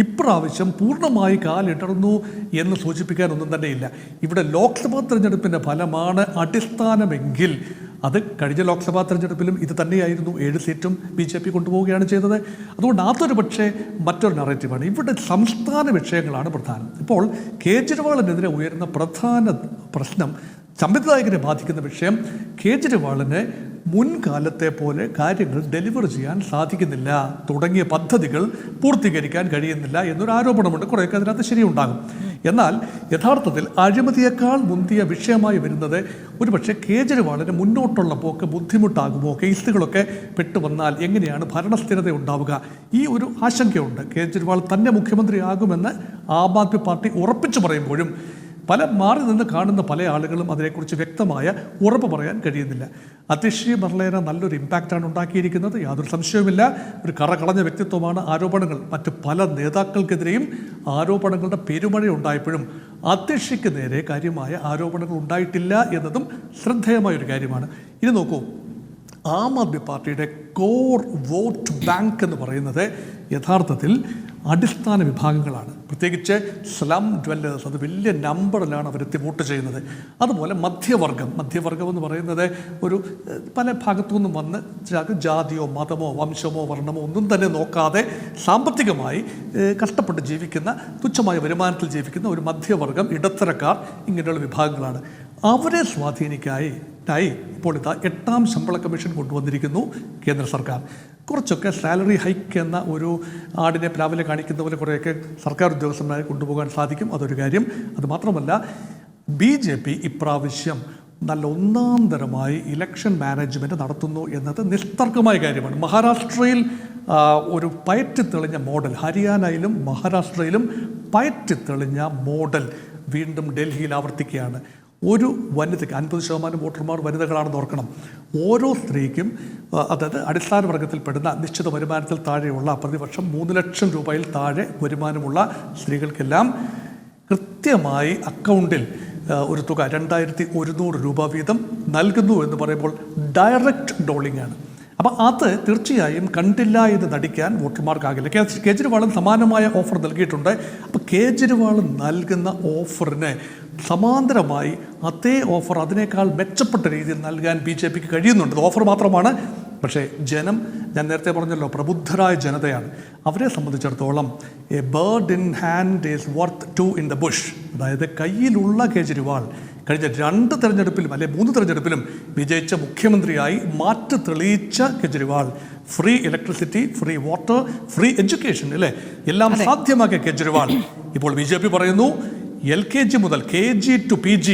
ഇപ്രാവശ്യം പൂർണ്ണമായി കാലിടർന്നു എന്ന് സൂചിപ്പിക്കാൻ ഒന്നും തന്നെയില്ല. ഇവിടെ ലോക്സഭാ തെരഞ്ഞെടുപ്പിൻ്റെ ഫലമാണ് അടിസ്ഥാനമെങ്കിൽ അത് കഴിഞ്ഞ ലോക്സഭാ തെരഞ്ഞെടുപ്പിലും ഇത് തന്നെയായിരുന്നു. 7 സീറ്റും BJP കൊണ്ടുപോവുകയാണ് ചെയ്തത്. അതുകൊണ്ട് അതൊരു പക്ഷേ മറ്റൊരു നറേറ്റീവാണ്. ഇവിടെ സംസ്ഥാന വിഷയങ്ങളാണ് പ്രധാനം. ഇപ്പോൾ കേജ്രിവാളിനെതിരെ ഉയരുന്ന പ്രധാന പ്രശ്നം, സംവിധായകരെ ബാധിക്കുന്ന വിഷയം, കേജ്രിവാളിന് മുൻകാലത്തെ പോലെ കാര്യങ്ങൾ ഡെലിവർ ചെയ്യാൻ സാധിക്കുന്നില്ല, തുടങ്ങിയ പദ്ധതികൾ പൂർത്തീകരിക്കാൻ കഴിയുന്നില്ല എന്നൊരു ആരോപണമുണ്ട്. കുറേയൊക്കെ അതിനകത്ത് ശരിയുണ്ടാകും. എന്നാൽ യഥാർത്ഥത്തിൽ അഴിമതിയേക്കാൾ മുന്തിയ വിഷയമായി വരുന്നത് ഒരുപക്ഷെ കേജ്രിവാളിന് മുന്നോട്ടുള്ള പോക്ക് ബുദ്ധിമുട്ടാകുമോ, കേസുകളൊക്കെ പെട്ടുവന്നാൽ എങ്ങനെയാണ് ഭരണസ്ഥിരത ഉണ്ടാവുക, ഈ ഒരു ആശങ്കയുണ്ട്. കേജ്രിവാൾ തന്നെ മുഖ്യമന്ത്രിയാകുമെന്ന് ആം ആദ്മി പാർട്ടി ഉറപ്പിച്ചു പറയുമ്പോഴും മാറി നിന്ന് കാണുന്ന പല ആളുകളും അതിനെക്കുറിച്ച് വ്യക്തമായ ഉറപ്പ് പറയാൻ കഴിയുന്നില്ല. അതിഷി ബർലേന നല്ലൊരു ഇമ്പാക്റ്റാണ് ഉണ്ടാക്കിയിരിക്കുന്നത്, യാതൊരു സംശയവുമില്ല. ഒരു കറകളഞ്ഞ വ്യക്തിത്വമാണ്. ആരോപണങ്ങൾ മറ്റ് പല നേതാക്കൾക്കെതിരെയും ആരോപണങ്ങളുടെ പെരുമഴ ഉണ്ടായപ്പോഴും അതിഷിക്ക് നേരെ കാര്യമായ ആരോപണങ്ങൾ ഉണ്ടായിട്ടില്ല എന്നതും ശ്രദ്ധേയമായൊരു കാര്യമാണ്. ഇനി നോക്കൂ, ആം ആദ്മി പാർട്ടിയുടെ കോർ വോട്ട് ബാങ്ക് എന്ന് പറയുന്നത് യഥാർത്ഥത്തിൽ അടിസ്ഥാന വിഭാഗങ്ങളാണ്, പ്രത്യേകിച്ച് സ്ലം ഡ്വല്ലേഴ്സ്. അത് വലിയ നമ്പറിലാണ് അവരെത്തി വോട്ട് ചെയ്യുന്നത്. അതുപോലെ മധ്യവർഗം എന്ന് പറയുന്നത് ഒരു പല ഭാഗത്തു നിന്നും വന്ന് ജാതിയോ മതമോ വംശമോ വർണ്ണമോ ഒന്നും തന്നെ നോക്കാതെ സാമ്പത്തികമായി കഷ്ടപ്പെട്ട് ജീവിക്കുന്ന, തുച്ഛമായ വരുമാനത്തിൽ ജീവിക്കുന്ന ഒരു മധ്യവർഗം, ഇടത്തരക്കാർ, ഇങ്ങനെയുള്ള വിഭാഗങ്ങളാണ്. അവരെ സ്വാധീനിക്കായി ഇപ്പോൾ ഇതാ 8ാം ശമ്പള കമ്മീഷൻ കൊണ്ടുവന്നിരിക്കുന്നു കേന്ദ്ര സർക്കാർ. കുറച്ചൊക്കെ സാലറി ഹൈക്ക് എന്ന ഒരു ആടിനെ പ്ലാവിലെ കാണിക്കുന്ന പോലെ കുറേയൊക്കെ സർക്കാർ ഉദ്യോഗസ്ഥന്മാരെ കൊണ്ടുപോകാൻ സാധിക്കും. അതൊരു കാര്യം. അതുമാത്രമല്ല, BJP ഇപ്രാവശ്യം നല്ല ഒന്നാം തരമായി ഇലക്ഷൻ മാനേജ്മെൻറ്റ് നടത്തുന്നു എന്നത് നിസ്തർക്കമായ കാര്യമാണ്. മഹാരാഷ്ട്രയിൽ ഒരു പയറ്റിത്തെളിഞ്ഞ മോഡൽ, ഹരിയാനയിലും മഹാരാഷ്ട്രയിലും പയറ്റിത്തെളിഞ്ഞ മോഡൽ വീണ്ടും ഡൽഹിയിൽ ആവർത്തിക്കുകയാണ്. ഒരു വനിതയ്ക്ക് 50% വോട്ടർമാർ വനിതകളാണെന്ന് ഓർക്കണം. ഓരോ സ്ത്രീക്കും, അതായത് അടിസ്ഥാന വർഗത്തിൽപ്പെടുന്ന നിശ്ചിത വരുമാനത്തിൽ താഴെയുള്ള, പ്രതിവർഷം 3 ലക്ഷം രൂപയിൽ താഴെ വരുമാനമുള്ള സ്ത്രീകൾക്കെല്ലാം കൃത്യമായി അക്കൗണ്ടിൽ ഒരു തുക 2100 രൂപ വീതം നൽകുന്നു എന്ന് പറയുമ്പോൾ ഡയറക്റ്റ് ഡോളിംഗ് ആണ്. അപ്പോൾ അത് തീർച്ചയായും കണ്ടില്ല എന്ന് നടിക്കാൻ വോട്ടർമാർക്കാകില്ല. കേജ്രിവാളും സമാനമായ ഓഫർ നൽകിയിട്ടുണ്ട്. അപ്പോൾ കേജ്രിവാൾ നൽകുന്ന ഓഫറിന് സമാന്തരമായി അതേ ഓഫർ അതിനേക്കാൾ മെച്ചപ്പെട്ട രീതിയിൽ നൽകാൻ BJP കഴിയുന്നുണ്ട്. ഓഫർ മാത്രമാണ്. പക്ഷേ ജനം, ഞാൻ നേരത്തെ പറഞ്ഞല്ലോ, പ്രബുദ്ധരായ ജനതയാണ്. അവരെ സംബന്ധിച്ചിടത്തോളം a bird in hand is worth two in the bush. അതായത് കയ്യിലുള്ള കേജ്രിവാൾ കഴിഞ്ഞ 2 തെരഞ്ഞെടുപ്പിലും അല്ലെ 3 തെരഞ്ഞെടുപ്പിലും വിജയിച്ച മുഖ്യമന്ത്രിയായി മാറ്റി തെളിയിച്ച Kejriwal free electricity, free water, free education അല്ലേ എല്ലാം സാധ്യമാക്കിയ കേജ്രിവാൾ ഇപ്പോൾ BJP പറയുന്നു LKG മുതൽ KG to PG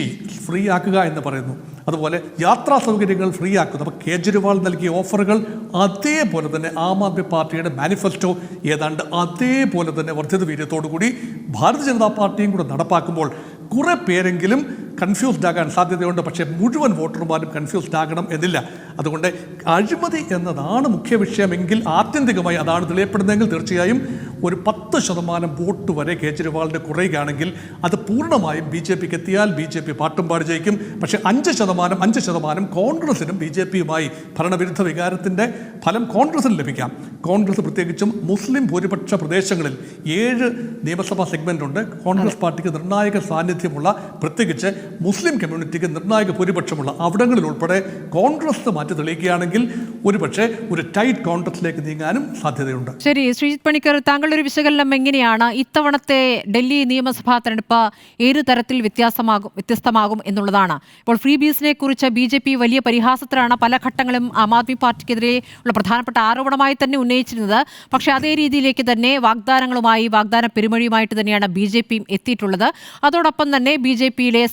ഫ്രീ ആക്കുക എന്ന് പറയുന്നു. അതുപോലെ യാത്രാ സൗകര്യങ്ങൾ ഫ്രീ ആക്കുന്നു. അപ്പോൾ കേജ്രിവാൾ നൽകിയ ഓഫറുകൾ അതേപോലെ തന്നെ ആം ആദ്മി പാർട്ടിയുടെ മാനിഫെസ്റ്റോ ഏതാണ്ട് അതേപോലെ തന്നെ വർദ്ധിത വീര്യത്തോടു കൂടി ഭാരതീയ ജനതാ പാർട്ടിയും കൂടെ നടപ്പാക്കുമ്പോൾ കുറേ പേരെങ്കിലും കൺഫ്യൂസ്ഡ് ആകാൻ സാധ്യതയുണ്ട്. പക്ഷേ മുഴുവൻ വോട്ടർമാരും കൺഫ്യൂസ്ഡ് ആകണം എന്നില്ല. അതുകൊണ്ട് അഴിമതി എന്നതാണ് മുഖ്യ വിഷയമെങ്കിൽ, ആത്യന്തികമായി അതാണ് തെളിയപ്പെടുന്നതെങ്കിൽ തീർച്ചയായും ഒരു 10% വോട്ട് വരെ കേജ്രിവാളിൻ്റെ കുറയുകയാണെങ്കിൽ അത് പൂർണ്ണമായും BJPക്ക് എത്തിയാൽ BJP പാട്ടും പാടി ജയിക്കും. പക്ഷേ 5% കോൺഗ്രസിനും BJPയുമായി ഭരണവിരുദ്ധ വികാരത്തിൻ്റെ ഫലം കോൺഗ്രസിന് ലഭിക്കാം. കോൺഗ്രസ് പ്രത്യേകിച്ചും മുസ്ലിം ഭൂരിപക്ഷ പ്രദേശങ്ങളിൽ 7 നിയമസഭാ സെഗ്മെൻ്റ് ഉണ്ട്. കോൺഗ്രസ് പാർട്ടിക്ക് നിർണായക സാന്നിധ്യമുള്ള, പ്രത്യേകിച്ച് മുസ്ലിം കമ്മ്യൂണിറ്റിക്ക് നിർണായക ഭൂരിപക്ഷമുള്ള അവിടങ്ങളിൽ ഉൾപ്പെടെ കോൺഗ്രസ് മാറ്റി തെളിയിക്കുകയാണെങ്കിൽ ഒരുപക്ഷെ ഒരു ടൈറ്റ് കോൺഗ്രസിലേക്ക് നീങ്ങാനും സാധ്യതയുണ്ട്. ശരി, ശ്രീജിത്ത് പണിക്കർ, താങ്കളുടെ ഒരു വിശകലനം എങ്ങനെയാണ്? ഇത്തവണത്തെ ഡൽഹി നിയമസഭാ തെരഞ്ഞെടുപ്പ് ഏത് തരത്തിൽ വ്യത്യസ്തമാകും എന്നുള്ളതാണ്. ഇപ്പോൾ ഫ്രീ ബീസിനെ കുറിച്ച് BJP വലിയ പരിഹാസത്തിലാണ് പല ഘട്ടങ്ങളും ആം ആദ്മി പാർട്ടിക്കെതിരെ ഉള്ള പ്രധാനപ്പെട്ട ആരോപണമായി തന്നെ ഉന്നയിച്ചിരുന്നത്. പക്ഷേ അതേ രീതിയിലേക്ക് തന്നെ വാഗ്ദാന പെരുമഴിയുമായിട്ട് തന്നെയാണ് BJPയും എത്തിയിട്ടുള്ളത്. അതോടൊപ്പം തന്നെ BJPയിലെ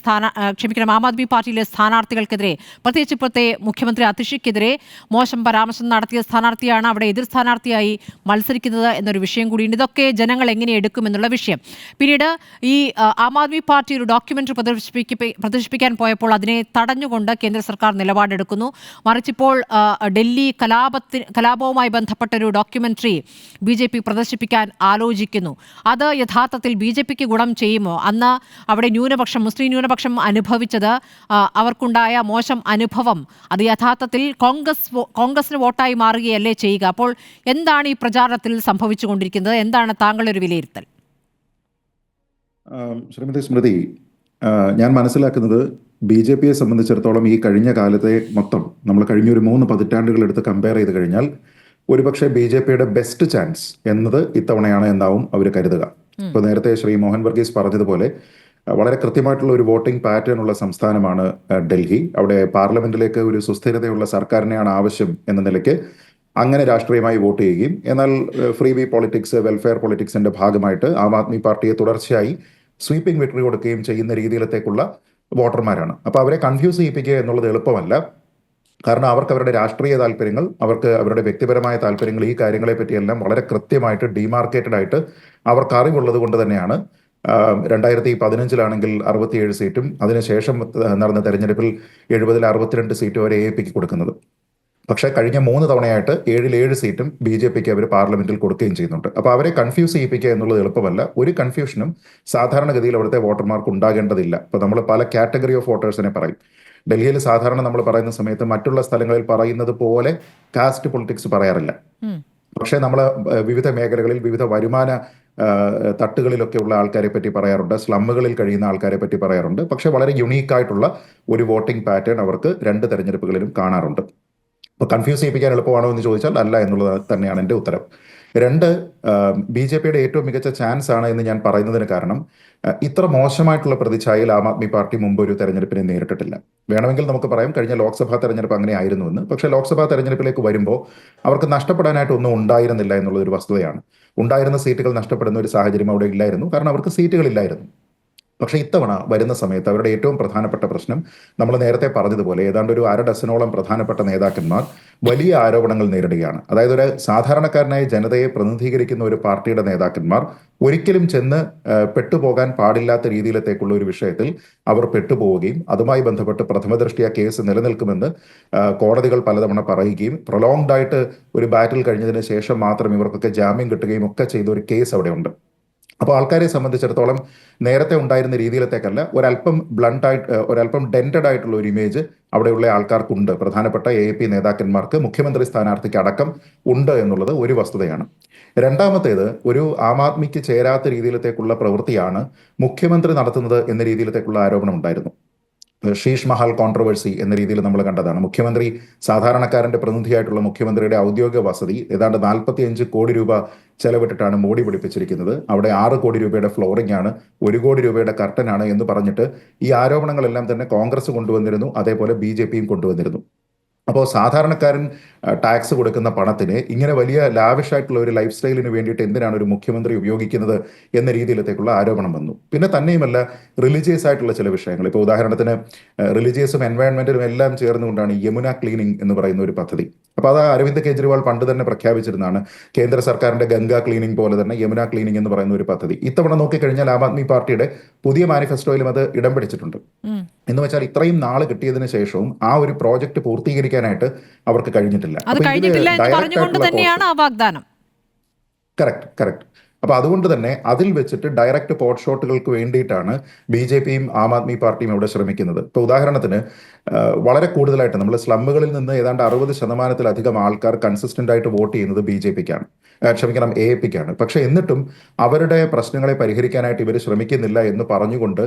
ആം ആദ്മി പാർട്ടിയിലെ സ്ഥാനാർത്ഥികൾക്കെതിരെ, പ്രത്യേകിച്ച് ഇപ്പോഴത്തെ മുഖ്യമന്ത്രി അതിഷിക്കെതിരെ മോശം പരാമർശം നടത്തിയ സ്ഥാനാർത്ഥിയാണ് അവിടെ എതിർ സ്ഥാനാർത്ഥിയായി മത്സരിക്കുന്നത് എന്നൊരു വിഷയം കൂടിയുണ്ട്. ഇതൊക്കെ ജനങ്ങൾ എങ്ങനെ എടുക്കുമെന്നുള്ള വിഷയം. പിന്നീട് ഈ ആം ആദ്മി പാർട്ടി ഒരു ഡോക്യുമെന്ററി പ്രദർശിപ്പിക്കാൻ പോയപ്പോൾ അതിനെ തടഞ്ഞുകൊണ്ട് കേന്ദ്ര സർക്കാർ നിലപാടെടുക്കുന്നു. മറിച്ചിപ്പോൾ ഡൽഹി കലാപവുമായി ബന്ധപ്പെട്ട ഒരു ഡോക്യുമെന്ററി BJP പ്രദർശിപ്പിക്കാൻ ആലോചിക്കുന്നു. അത് യഥാർത്ഥത്തിൽ BJPക്ക് ഗുണം ചെയ്യുമോ? അന്ന് അവിടെ മുസ്ലിം ന്യൂനപക്ഷം അനുഭവിച്ചത്, അവർക്കുണ്ടായ മോശം അനുഭവം, അത് യഥാർത്ഥത്തിൽ കോൺഗ്രസിന് വോട്ടായി മാറുകയല്ലേ ചെയ്യുക? അപ്പോൾ എന്താണ് ഈ പ്രചാരണത്തിൽ സംഭവിച്ചുകൊണ്ടിരിക്കുന്നത്? എന്താണ് താങ്കളുടെ ഒരു വിലയിരുത്തൽ? ശ്രീമതി സ്മൃതി, ഞാൻ മനസ്സിലാക്കുന്നത് BJPയെ സംബന്ധിച്ചിടത്തോളം ഈ കഴിഞ്ഞ കാലത്തെ മൊത്തം നമ്മൾ കഴിഞ്ഞൊരു 3 പതിറ്റാണ്ടുകൾ എടുത്ത് കമ്പയർ ചെയ്ത് കഴിഞ്ഞാൽ ഒരുപക്ഷെ BJPയുടെ ബെസ്റ്റ് ചാൻസ് എന്നത് ഇത്തവണയാണ് എന്നാവും അവർ കരുതുക. ഇപ്പോൾ നേരത്തെ ശ്രീ മോഹൻ വർഗീസ് പറഞ്ഞതുപോലെ വളരെ കൃത്യമായിട്ടുള്ള ഒരു വോട്ടിംഗ് പാറ്റേൺ ഉള്ള സംസ്ഥാനമാണ് ഡൽഹി. അവിടെ പാർലമെന്റിലേക്ക് ഒരു സുസ്ഥിരതയുള്ള സർക്കാരിനെയാണ് ആവശ്യം എന്ന നിലയ്ക്ക് അങ്ങനെ രാഷ്ട്രീയമായി വോട്ട് ചെയ്യുകയും, എന്നാൽ ഫ്രീ ബി പൊളിറ്റിക്സ്, വെൽഫെയർ പൊളിറ്റിക്സിന്റെ ഭാഗമായിട്ട് ആം ആദ്മി പാർട്ടിയെ തുടർച്ചയായി സ്വീപ്പിംഗ് വിക്ടറി കൊടുക്കുകയും ചെയ്യുന്ന രീതിയിലത്തേക്കുള്ള വോട്ടർമാരാണ്. അപ്പോൾ അവരെ കൺഫ്യൂസ് ചെയ്യിപ്പിക്കുക എന്നുള്ളത് എളുപ്പമല്ല. കാരണം അവർക്ക് അവരുടെ രാഷ്ട്രീയ താല്പര്യങ്ങൾ, അവർക്ക് അവരുടെ വ്യക്തിപരമായ താല്പര്യങ്ങൾ, ഈ കാര്യങ്ങളെ പറ്റിയെല്ലാം വളരെ കൃത്യമായിട്ട് ഡീമാർക്കേറ്റഡ് ആയിട്ട് അവർക്ക് അറിവുള്ളത് കൊണ്ട് തന്നെയാണ് 2015 67 സീറ്റും അതിനുശേഷം നടന്ന തെരഞ്ഞെടുപ്പിൽ 70-ൽ 62 സീറ്റും വരെ AAPക്ക് കൊടുക്കുന്നത്. പക്ഷേ കഴിഞ്ഞ 3 തവണയായിട്ട് 7 സീറ്റും BJPക്ക് അവർ പാർലമെന്റിൽ കൊടുക്കുകയും ചെയ്യുന്നുണ്ട്. അപ്പോൾ അവരെ കൺഫ്യൂസ് ചെയ്യിപ്പിക്കുക എന്നുള്ളത് എളുപ്പമല്ല. ഒരു കൺഫ്യൂഷനും സാധാരണഗതിയിൽ അവിടുത്തെ വോട്ടർമാർക്ക് ഉണ്ടാകേണ്ടതില്ല. ഇപ്പോൾ നമ്മൾ പല കാറ്റഗറി ഓഫ് വോട്ടേഴ്സിനെ പറയും. ഡൽഹിയിൽ സാധാരണ നമ്മൾ പറയുന്ന സമയത്ത് മറ്റുള്ള സ്ഥലങ്ങളിൽ പറയുന്നത് പോലെ കാസ്റ്റ് പൊളിറ്റിക്സ് പറയാറില്ല. പക്ഷേ നമ്മൾ വിവിധ മേഖലകളിൽ വിവിധ വരുമാന തട്ടുകളിലൊക്കെ ഉള്ള ആൾക്കാരെ പറ്റി പറയാറുണ്ട്, സ്ലമ്മുകളിൽ കഴിയുന്ന ആൾക്കാരെ പറ്റി പറയാറുണ്ട്. പക്ഷേ വളരെ യുണീക്കായിട്ടുള്ള ഒരു വോട്ടിംഗ് പാറ്റേൺ അവർക്ക് 2 തെരഞ്ഞെടുപ്പുകളിലും കാണാറുണ്ട്. അപ്പോൾ കൺഫ്യൂസ് ചെയ്യിപ്പിക്കാൻ എളുപ്പമാണോ എന്ന് ചോദിച്ചാൽ അല്ല എന്നുള്ളത് തന്നെയാണ് എൻ്റെ ഉത്തരം. 2, BJPയുടെ ഏറ്റവും മികച്ച ചാൻസ് ആണ് എന്ന് ഞാൻ പറയുന്നതിന് കാരണം ഇത്ര മോശമായിട്ടുള്ള പ്രതിച്ഛായയിൽ ആം ആദ്മി പാർട്ടി മുമ്പ് ഒരു തെരഞ്ഞെടുപ്പിനെ നേരിട്ടിട്ടില്ല. വേണമെങ്കിൽ നമുക്ക് പറയാം കഴിഞ്ഞ ലോക്സഭാ തെരഞ്ഞെടുപ്പ് അങ്ങനെ ആയിരുന്നുവെന്ന്. പക്ഷേ ലോക്സഭാ തെരഞ്ഞെടുപ്പിലേക്ക് വരുമ്പോൾ അവർക്ക് നഷ്ടപ്പെടാനായിട്ട് ഒന്നും ഉണ്ടായിരുന്നില്ല എന്നുള്ളൊരു വസ്തുതയാണ്. ഉണ്ടായിരുന്ന സീറ്റുകൾ നഷ്ടപ്പെടുന്ന ഒരു സാഹചര്യം അവിടെ ഇല്ലായിരുന്നു, കാരണം അവർക്ക് സീറ്റുകളില്ലായിരുന്നു. പക്ഷേ ഇത്തവണ വരുന്ന സമയത്ത് അവരുടെ ഏറ്റവും പ്രധാനപ്പെട്ട പ്രശ്നം നമ്മൾ നേരത്തെ പറഞ്ഞതുപോലെ ഏതാണ്ട് ഒരു 1/2 ഡസനോളം പ്രധാനപ്പെട്ട നേതാക്കന്മാർ വലിയ ആരോപണങ്ങൾ നേരിടുകയാണ്. അതായത് ഒരു സാധാരണക്കാരനായ ജനതയെ പ്രതിനിധീകരിക്കുന്ന ഒരു പാർട്ടിയുടെ നേതാക്കന്മാർ ഒരിക്കലും ചെന്ന് പെട്ടുപോകാൻ പാടില്ലാത്ത രീതിയിലത്തേക്കുള്ള ഒരു വിഷയത്തിൽ അവർ പെട്ടുപോവുകയും അതുമായി ബന്ധപ്പെട്ട് പ്രഥമദൃഷ്ട്യാ കേസ് നിലനിൽക്കുമെന്ന് കോടതികൾ പലതവണ പറയുകയും പ്രൊലോങ്ഡ് ആയിട്ട് ഒരു ബാറ്റിൽ കഴിഞ്ഞതിന് ശേഷം മാത്രം ഇവർക്കൊക്കെ ജാമ്യം കിട്ടുകയും ഒക്കെ ചെയ്ത ഒരു കേസ് അവിടെ ഉണ്ട്. അപ്പോൾ ആൾക്കാരെ സംബന്ധിച്ചിടത്തോളം നേരത്തെ ഉണ്ടായിരുന്ന രീതിയിലത്തേക്കല്ല, ഒരല്പം ബ്ലണ്ടായിട്ട്, ഒരല്പം ഡെൻറ്റഡ് ആയിട്ടുള്ള ഒരു ഇമേജ് അവിടെയുള്ള ആൾക്കാർക്കുണ്ട്, പ്രധാനപ്പെട്ട AAP നേതാക്കന്മാർക്ക്, മുഖ്യമന്ത്രി സ്ഥാനാർത്ഥിക്ക് അടക്കം ഉണ്ട് എന്നുള്ളത് ഒരു വസ്തുതയാണ്. രണ്ടാമത്തേത്, ഒരു ആം ആദ്മിക്ക് ചേരാത്ത രീതിയിലത്തേക്കുള്ള പ്രവൃത്തിയാണ് മുഖ്യമന്ത്രി നടത്തുന്നത് എന്ന രീതിയിലത്തേക്കുള്ള ആരോപണം ഉണ്ടായിരുന്നു. ഷീഷ് മഹൽ കോൺട്രവേഴ്സി എന്ന രീതിയിൽ നമ്മൾ കണ്ടതാണ്. മുഖ്യമന്ത്രി, സാധാരണക്കാരന്റെ പ്രതിനിധിയായിട്ടുള്ള മുഖ്യമന്ത്രിയുടെ ഔദ്യോഗിക വസതി ഏതാണ്ട് 45 കോടി രൂപ ചെലവിട്ടിട്ടാണ് മോടി പിടിപ്പിച്ചിരിക്കുന്നത്. അവിടെ 6 കോടി രൂപയുടെ ഫ്ലോറിംഗ് ആണ്, 1 കോടി രൂപയുടെ കർട്ടനാണ് എന്ന് പറഞ്ഞിട്ട് ഈ ആരോപണങ്ങളെല്ലാം തന്നെ കോൺഗ്രസ് കൊണ്ടുവന്നിരുന്നു, അതേപോലെ BJPയും കൊണ്ടുവന്നിരുന്നു. അപ്പോൾ സാധാരണക്കാരൻ ടാക്സ് കൊടുക്കുന്ന പണത്തിന് ഇങ്ങനെ വലിയ ലാവിഷായിട്ടുള്ള ഒരു ലൈഫ് സ്റ്റൈലിന് വേണ്ടിയിട്ട് എന്തിനാണ് ഒരു മുഖ്യമന്ത്രി ഉപയോഗിക്കുന്നത് എന്ന രീതിയിലത്തേക്കുള്ള ആരോപണം വന്നു. പിന്നെ തന്നെയുമല്ല, റിലീജിയസ് ആയിട്ടുള്ള ചില വിഷയങ്ങൾ, ഇപ്പോൾ ഉദാഹരണത്തിന് റിലീജിയസും എൻവയോൺമെന്റിലും എല്ലാം ചേർന്നുകൊണ്ടാണ് യമുന ക്ലീനിങ് എന്ന് പറയുന്ന ഒരു പദ്ധതി. അപ്പോൾ അത് അരവിന്ദ് കെജ്രിവാൾ പണ്ട് തന്നെ പ്രഖ്യാപിച്ചിരുന്നതാണ്. കേന്ദ്ര സർക്കാരിന്റെ ഗംഗ ക്ലീനിങ് പോലെ തന്നെ യമുന ക്ലീനിങ് എന്ന് പറയുന്ന ഒരു പദ്ധതി ഇത്തവണ നോക്കിക്കഴിഞ്ഞാൽ ആം ആദ്മി പാർട്ടിയുടെ പുതിയ മാനിഫെസ്റ്റോയിലും അത് ഇടം പിടിച്ചിട്ടുണ്ട്. എന്ന് വെച്ചാൽ ഇത്രയും നാൾ കിട്ടിയതിനു ശേഷവും ആ ഒരു പ്രോജക്റ്റ് പൂർത്തീകരിക്കാനായിട്ട് അവർക്ക് കഴിഞ്ഞിട്ടില്ല. കറക്റ്റ്. അപ്പൊ അതുകൊണ്ട് തന്നെ അതിൽ വെച്ചിട്ട് ഡയറക്റ്റ് പോട്ട് ഷോട്ടുകൾക്ക് വേണ്ടിയിട്ടാണ് BJPയും ആം ആദ്മി പാർട്ടിയും ഇവിടെ ശ്രമിക്കുന്നത്. ഇപ്പൊ ഉദാഹരണത്തിന് വളരെ കൂടുതലായിട്ട് നമ്മൾ സ്ലമ്മുകളിൽ നിന്ന് ഏതാണ്ട് 60% ആൾക്കാർ കൺസിസ്റ്റന്റ് ആയിട്ട് വോട്ട് ചെയ്യുന്നത് BJPക്കാണ്, AAPക്കാണ്. പക്ഷെ എന്നിട്ടും അവരുടെ പ്രശ്നങ്ങളെ പരിഹരിക്കാനായിട്ട് ഇവർ ശ്രമിക്കുന്നില്ല എന്ന് പറഞ്ഞുകൊണ്ട്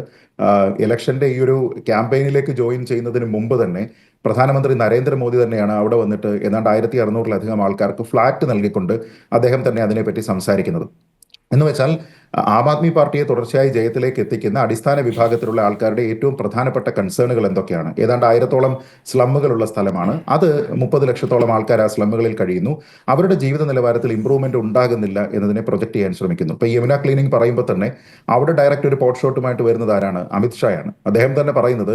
ഇലക്ഷന്റെ ഈ ഒരു ക്യാമ്പയിനിലേക്ക് ജോയിൻ ചെയ്യുന്നതിന് മുമ്പ് തന്നെ പ്രധാനമന്ത്രി നരേന്ദ്രമോദി തന്നെയാണ് അവിടെ വന്നിട്ട് ഏതാണ്ട് 1600-ലധികം ആൾക്കാർക്ക് ഫ്ലാറ്റ് നൽകിക്കൊണ്ട് അദ്ദേഹം തന്നെ അതിനെപ്പറ്റി സംസാരിക്കുന്നത്. എന്ന് വെച്ചാൽ ആം ആദ്മി പാർട്ടിയെ തുടർച്ചയായി ജയത്തിലേക്ക് എത്തിക്കുന്ന അടിസ്ഥാന വിഭാഗത്തിലുള്ള ആൾക്കാരുടെ ഏറ്റവും പ്രധാനപ്പെട്ട കൺസേണുകൾ എന്തൊക്കെയാണ്? ഏതാണ്ട് 1000-ഓളം സ്ലമ്മുകളുള്ള സ്ഥലമാണ്. അത് 30 ലക്ഷത്തോളം ആൾക്കാർ ആ സ്ലമ്മുകളിൽ കഴിയുന്നു. അവരുടെ ജീവിത നിലവാരത്തിൽ ഇമ്പ്രൂവ്മെന്റ് ഉണ്ടാകുന്നില്ല എന്നതിനെ പ്രൊജക്ട് ചെയ്യാൻ ശ്രമിക്കുന്നു. ഇപ്പൊ യമുന ക്ലീനിങ് പറയുമ്പോൾ തന്നെ അവിടെ ഡയറക്റ്റ് ഒരു പോട്ട് ഷോട്ടുമായിട്ട് വരുന്നത് ആരാണ്? അമിത് ഷായാണ്. അദ്ദേഹം തന്നെ പറയുന്നത്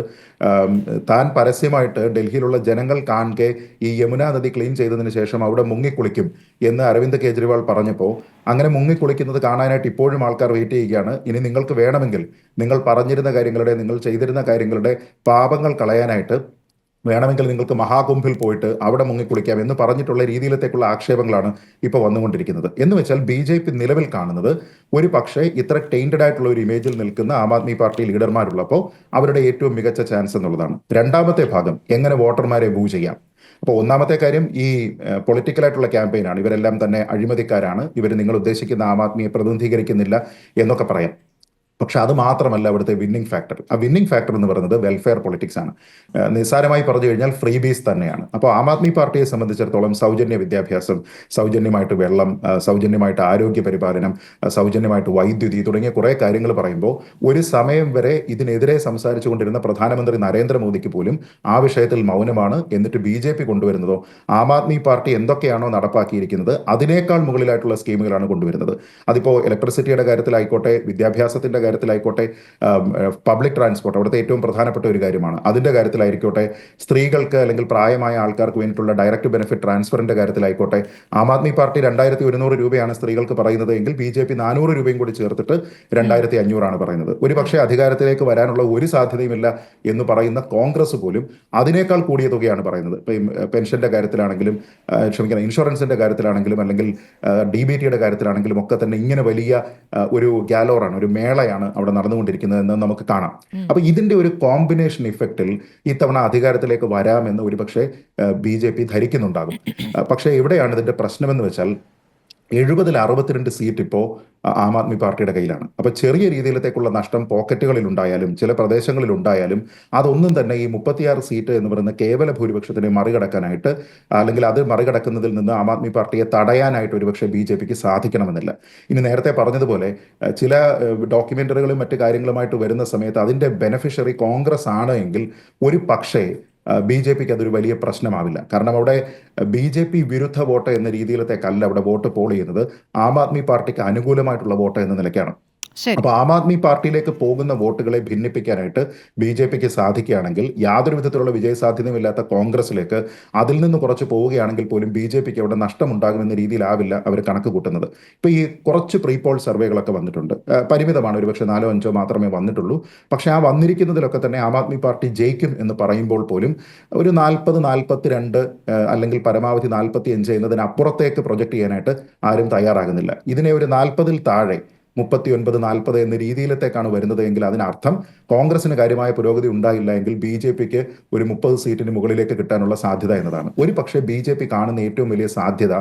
താൻ പരസ്യമായിട്ട് ഡൽഹിയിലുള്ള ജനങ്ങൾ കാണെ ഈ യമുന നദി ക്ലീൻ ചെയ്തതിന് ശേഷം അവിടെ മുങ്ങിക്കുളിക്കും എന്ന് അരവിന്ദ് കെജ്രിവാൾ പറഞ്ഞപ്പോൾ അങ്ങനെ മുങ്ങിക്കുളിക്കുന്നത് കാണാനായിട്ട് ഇപ്പോഴും ആൾക്കാർ വെയിറ്റ് ചെയ്യുകയാണ്. ഇനി നിങ്ങൾക്ക് വേണമെങ്കിൽ നിങ്ങൾ പറഞ്ഞിരുന്ന കാര്യങ്ങളുടെ, നിങ്ങൾ ചെയ്തിരുന്ന കാര്യങ്ങളുടെ പാപങ്ങൾ കളയാനായിട്ട് വേണമെങ്കിൽ നിങ്ങൾക്ക് മഹാകുംഭിൽ പോയിട്ട് അവിടെ മുങ്ങിക്കുളിക്കാം എന്ന് പറഞ്ഞിട്ടുള്ള രീതിയിലത്തേക്കുള്ള ആക്ഷേപങ്ങളാണ് ഇപ്പോൾ വന്നുകൊണ്ടിരിക്കുന്നത്. എന്ന് വെച്ചാൽ BJP നിലവിൽ കാണുന്നത് ഒരു പക്ഷേ ഇത്ര ടൈൻറ്റഡ് ആയിട്ടുള്ള ഒരു ഇമേജിൽ നിൽക്കുന്ന ആം ആദ്മി പാർട്ടി ലീഡർമാരുള്ളപ്പോൾ അവരുടെ ഏറ്റവും മികച്ച ചാൻസ് എന്നുള്ളതാണ്. രണ്ടാമത്തെ ഭാഗം, എങ്ങനെ വോട്ടർമാരെ മൂവ് ചെയ്യാം. അപ്പോൾ ഒന്നാമത്തെ കാര്യം ഈ പൊളിറ്റിക്കലായിട്ടുള്ള ക്യാമ്പയിനാണ്. ഇവരെല്ലാം തന്നെ അഴിമതിക്കാരാണ്, ഇവർ നിങ്ങൾ ഉദ്ദേശിക്കുന്ന ആം ആദ്മിയെ പ്രതിനിധീകരിക്കുന്നില്ല എന്നൊക്കെ പറയാം. പക്ഷെ അത് മാത്രമല്ല അവിടുത്തെ വിന്നിംഗ് ഫാക്ടർ. ആ വിന്നിംഗ് ഫാക്ടർ എന്ന് പറയുന്നത് വെൽഫെയർ പൊളിറ്റിക്സ് ആണ്. നിസ്സാരമായി പറഞ്ഞു കഴിഞ്ഞാൽ ഫ്രീ ബീസ് തന്നെയാണ്. അപ്പോൾ ആം ആദ്മി പാർട്ടിയെ സംബന്ധിച്ചിടത്തോളം സൗജന്യ വിദ്യാഭ്യാസം, സൗജന്യമായിട്ട് വെള്ളം, സൗജന്യമായിട്ട് ആരോഗ്യ പരിപാലനം, സൗജന്യമായിട്ട് വൈദ്യുതി തുടങ്ങിയ കുറേ കാര്യങ്ങൾ പറയുമ്പോൾ ഒരു സമയം വരെ ഇതിനെതിരെ സംസാരിച്ചുകൊണ്ടിരുന്ന പ്രധാനമന്ത്രി നരേന്ദ്രമോദിക്ക് പോലും ആ വിഷയത്തിൽ മൗനമാണ്. എന്നിട്ട് BJP കൊണ്ടുവരുന്നതോ ആം ആദ്മി പാർട്ടി എന്തൊക്കെയാണോ നടപ്പാക്കിയിരിക്കുന്നത് അതിനേക്കാൾ മുകളിലായിട്ടുള്ള സ്കീമുകളാണ് കൊണ്ടുവരുന്നത്. അതിപ്പോൾ ഇലക്ട്രിസിറ്റിയുടെ കാര്യത്തിലായിക്കോട്ടെ, വിദ്യാഭ്യാസത്തിന്റെ കാര്യത്തിലായിക്കോട്ടെ, പബ്ലിക് ട്രാൻസ്പോർട്ട് അവിടുത്തെ ഏറ്റവും പ്രധാനപ്പെട്ട ഒരു കാര്യമാണ്, അതിന്റെ കാര്യത്തിലായിരിക്കോട്ടെ, സ്ത്രീകൾക്ക് അല്ലെങ്കിൽ പ്രായമായ ആൾക്കാർക്ക് വേണ്ടിയിട്ടുള്ള ഡയറക്റ്റ് ബെനിഫിറ്റ് ട്രാൻസ്ഫറിന്റെ കാര്യത്തിലായിക്കോട്ടെ. ആം ആദ്മി പാർട്ടി 2100 രൂപയാണ് സ്ത്രീകൾക്ക് പറയുന്നത് എങ്കിൽ BJP 400 രൂപയും കൂടി ചേർത്തിട്ട് 2500 പറയുന്നത്. ഒരു പക്ഷേ അധികാരത്തിലേക്ക് വരാനുള്ള ഒരു സാധ്യതയുമില്ല എന്ന് പറയുന്ന കോൺഗ്രസ് പോലും അതിനേക്കാൾ കൂടിയ തുകയാണ് പറയുന്നത്. ഇപ്പം പെൻഷന്റെ കാര്യത്തിലാണെങ്കിലും, ഇൻഷുറൻസിന്റെ കാര്യത്തിലാണെങ്കിലും, അല്ലെങ്കിൽ DBTയുടെ കാര്യത്തിലാണെങ്കിലും ഒക്കെ തന്നെ ഇങ്ങനെ വലിയ ഒരു ഗാലോറാണ്, ഒരു മേളയാണ് അവിടെ നടന്നുകൊണ്ടിരിക്കുന്നത് എന്ന് നമുക്ക് കാണാം. അപ്പൊ ഇതിന്റെ ഒരു കോമ്പിനേഷൻ ഇഫക്റ്റിൽ ഇത്തവണ അധികാരത്തിലേക്ക് വരാമെന്ന് ഒരുപക്ഷെ BJP ധരിക്കുന്നുണ്ടാകും. പക്ഷേ എവിടെയാണ് ഇതിന്റെ പ്രശ്നമെന്ന് വെച്ചാൽ 70-62 സീറ്റ് ഇപ്പോൾ ആം ആദ്മി പാർട്ടിയുടെ കയ്യിലാണ്. അപ്പോൾ ചെറിയ രീതിയിലത്തേക്കുള്ള നഷ്ടം പോക്കറ്റുകളിൽ ഉണ്ടായാലും ചില പ്രദേശങ്ങളിൽ ഉണ്ടായാലും അതൊന്നും തന്നെ ഈ 36 സീറ്റ് എന്ന് പറയുന്ന കേവല ഭൂരിപക്ഷത്തിനെ മറികടക്കാനായിട്ട്, അല്ലെങ്കിൽ അത് മറികടക്കുന്നതിൽ നിന്ന് ആം ആദ്മി പാർട്ടിയെ തടയാനായിട്ട് ഒരുപക്ഷെ BJPക്ക് സാധിക്കണമെന്നില്ല. ഇനി നേരത്തെ പറഞ്ഞതുപോലെ ചില ഡോക്യുമെന്ററികളും മറ്റു കാര്യങ്ങളുമായിട്ട് വരുന്ന സമയത്ത് അതിന്റെ ബെനഫിഷ്യറി കോൺഗ്രസ് ആണ് എങ്കിൽ ഒരു പക്ഷേ BJPക്ക് അതൊരു വലിയ പ്രശ്നമാവില്ല. കാരണം അവിടെ BJP വിരുദ്ധ വോട്ട് എന്ന രീതിയിലത്തേക്കല്ല അവിടെ വോട്ട് പോൾ ചെയ്യുന്നത്, ആം ആദ്മി പാർട്ടിക്ക് അനുകൂലമായിട്ടുള്ള വോട്ട് എന്ന നിലയ്ക്കാണ്. അപ്പൊ ആം ആദ്മി പാർട്ടിയിലേക്ക് പോകുന്ന വോട്ടുകളെ ഭിന്നിപ്പിക്കാനായിട്ട് BJPക്ക് സാധിക്കുകയാണെങ്കിൽ യാതൊരു വിധത്തിലുള്ള വിജയസാധ്യതയുമില്ലാത്ത കോൺഗ്രസിലേക്ക് അതിൽ നിന്ന് കുറച്ച് പോവുകയാണെങ്കിൽ പോലും BJPക്ക് അവിടെ നഷ്ടമുണ്ടാകുമെന്ന രീതിയിലാവില്ല അവർ കണക്ക് കൂട്ടുന്നത്. ഇപ്പൊ ഈ കുറച്ച് പ്രീ പോൾ സർവേകളൊക്കെ വന്നിട്ടുണ്ട്, പരിമിതമാണ്, ഒരുപക്ഷെ 4-5 മാത്രമേ വന്നിട്ടുള്ളൂ. പക്ഷെ ആ വന്നിരിക്കുന്നതിലൊക്കെ തന്നെ ആം ആദ്മി പാർട്ടി ജയിക്കും എന്ന് പറയുമ്പോൾ പോലും ഒരു 40-42 അല്ലെങ്കിൽ പരമാവധി 45 എന്നതിനപ്പുറത്തേക്ക് പ്രൊജക്ട് ചെയ്യാനായിട്ട് ആരും തയ്യാറാകുന്നില്ല. ഇതിനെ ഒരു 40-ൽ താഴെ 39-40 എന്ന രീതിയിലത്തേക്കാണ് വരുന്നത് എങ്കിൽ അതിനർത്ഥം കോൺഗ്രസിന് കാര്യമായ പുരോഗതി ഉണ്ടായില്ല എങ്കിൽ BJPക്ക് ഒരു 30 സീറ്റിന് മുകളിലേക്ക് കിട്ടാനുള്ള സാധ്യത എന്നതാണ്. ഒരു പക്ഷേ BJP കാണുന്ന ഏറ്റവും വലിയ സാധ്യത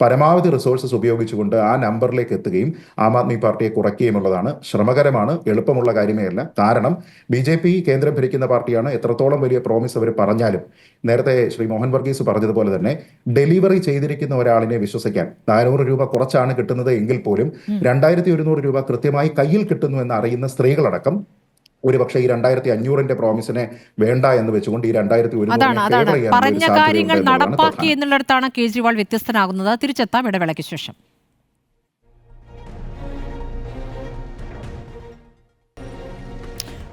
പരമാവധി റിസോഴ്സസ് ഉപയോഗിച്ചുകൊണ്ട് ആ നമ്പറിലേക്ക് എത്തുകയും ആം ആദ്മി പാർട്ടിയെ കുറയ്ക്കുകയും ഉള്ളതാണ്. ശ്രമകരമാണ്, എളുപ്പമുള്ള കാര്യമേ അല്ല. കാരണം BJP കേന്ദ്രം ഭരിക്കുന്ന പാർട്ടിയാണ്. എത്രത്തോളം വലിയ പ്രോമിസ് അവർ പറഞ്ഞാലും നേരത്തെ ശ്രീ മോഹൻ വർഗീസ് പറഞ്ഞതുപോലെ തന്നെ ഡെലിവറി ചെയ്തിരിക്കുന്ന ഒരാളിനെ വിശ്വസിക്കാൻ 400 രൂപ കുറച്ചാണ് കിട്ടുന്നത് എങ്കിൽ പോലും 2100 രൂപ കൃത്യമായി കയ്യിൽ കിട്ടുന്നു എന്ന് അറിയുന്ന സ്ത്രീകളടക്കം ഒരുപക്ഷെ ഈ 2500 പ്രോമിസിനെ വേണ്ട എന്ന് വെച്ചുകൊണ്ട് ഈ 2100 പറഞ്ഞ കാര്യങ്ങൾ നടപ്പാക്കി എന്നുള്ളിടത്താണ് കേജ്രിവാൾ വ്യത്യസ്തനാകുന്നത്. തിരിച്ചെത്താം ഇടവേളയ്ക്ക് ശേഷം.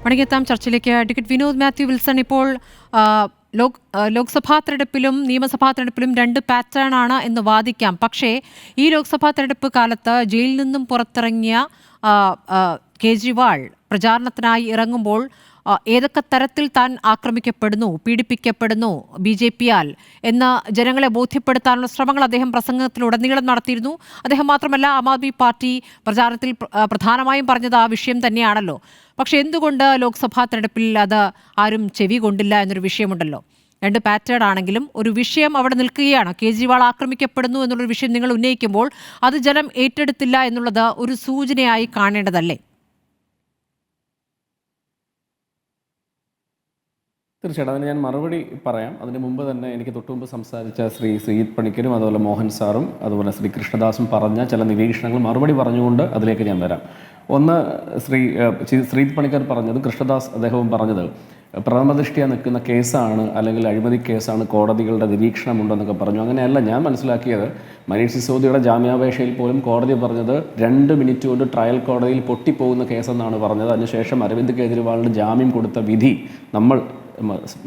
മടങ്ങിയെത്താം ചർച്ചയിലേക്ക്. അഡ്വക്കേറ്റ് വിനോദ് മാത്യു വിൽസൺ, ഇപ്പോൾ ലോക്സഭാ തെരഞ്ഞെടുപ്പിലും നിയമസഭാ തെരഞ്ഞെടുപ്പിലും 2 പാറ്റേൺ ആണ് എന്ന് വാദിക്കാം. പക്ഷേ ഈ ലോക്സഭാ തെരഞ്ഞെടുപ്പ് കാലത്ത് ജയിലിൽ നിന്നും പുറത്തിറങ്ങിയ കേജ്രിവാൾ പ്രചാരണത്തിനായി ഇറങ്ങുമ്പോൾ ഏതൊക്കെ തരത്തിൽ താൻ ആക്രമിക്കപ്പെടുന്നു, പീഡിപ്പിക്കപ്പെടുന്നു BJPയാൽ എന്ന് ജനങ്ങളെ ബോധ്യപ്പെടുത്താനുള്ള ശ്രമങ്ങൾ അദ്ദേഹം പ്രസംഗത്തിലുടനീളം നടത്തിയിരുന്നു. അദ്ദേഹം മാത്രമല്ല, ആം ആദ്മി പാർട്ടി പ്രചാരണത്തിൽ പ്രധാനമായും പറഞ്ഞത് ആ വിഷയം തന്നെയാണല്ലോ. പക്ഷെ എന്തുകൊണ്ട് ലോക്സഭാ തെരഞ്ഞെടുപ്പിൽ അത് ആരും ചെവി കൊണ്ടില്ല എന്നൊരു വിഷയമുണ്ടല്ലോ. 2 പാറ്റേൺ ആണെങ്കിലും ഒരു വിഷയം അവിടെ നിൽക്കുകയാണ്. കേജ്രിവാൾ ആക്രമിക്കപ്പെടുന്നു എന്നുള്ളൊരു വിഷയം നിങ്ങൾ ഉന്നയിക്കുമ്പോൾ അത് ജനം ഏറ്റെടുത്തില്ല എന്നുള്ളത് ഒരു സൂചനയായി കാണേണ്ടതല്ലേ? തീർച്ചയായിട്ടും അതിന് ഞാൻ മറുപടി പറയാം. അതിന് മുമ്പ് തന്നെ എനിക്ക് തൊട്ടുമുമ്പ് സംസാരിച്ച ശ്രീ ശ്രീജിത് പണിക്കരും അതുപോലെ മോഹൻ സാറും അതുപോലെ ശ്രീ കൃഷ്ണദാസും പറഞ്ഞ ചില നിരീക്ഷണങ്ങൾ മറുപടി പറഞ്ഞുകൊണ്ട് അതിലേക്ക് ഞാൻ വരാം. ഒന്ന്, ശ്രീജിത് പണിക്കർ പറഞ്ഞത്, കൃഷ്ണദാസ് അദ്ദേഹവും പറഞ്ഞത് പ്രഥമദൃഷ്ടിയ നിൽക്കുന്ന കേസാണ് അല്ലെങ്കിൽ അഴിമതി കേസാണ്, കോടതികളുടെ നിരീക്ഷണമുണ്ടെന്നൊക്കെ പറഞ്ഞു. അങ്ങനെയല്ല ഞാൻ മനസ്സിലാക്കിയത്. മനീഷ് സിസോദിയുടെ ജാമ്യാപേക്ഷയിൽ പോലും കോടതി പറഞ്ഞത് 2 മിനിറ്റ് കൊണ്ട് ട്രയൽ കോടതിയിൽ പൊട്ടിപ്പോകുന്ന കേസെന്നാണ് പറഞ്ഞത്. അതിനുശേഷം അരവിന്ദ് കെജ്രിവാളിന് ജാമ്യം കൊടുത്ത വിധി നമ്മൾ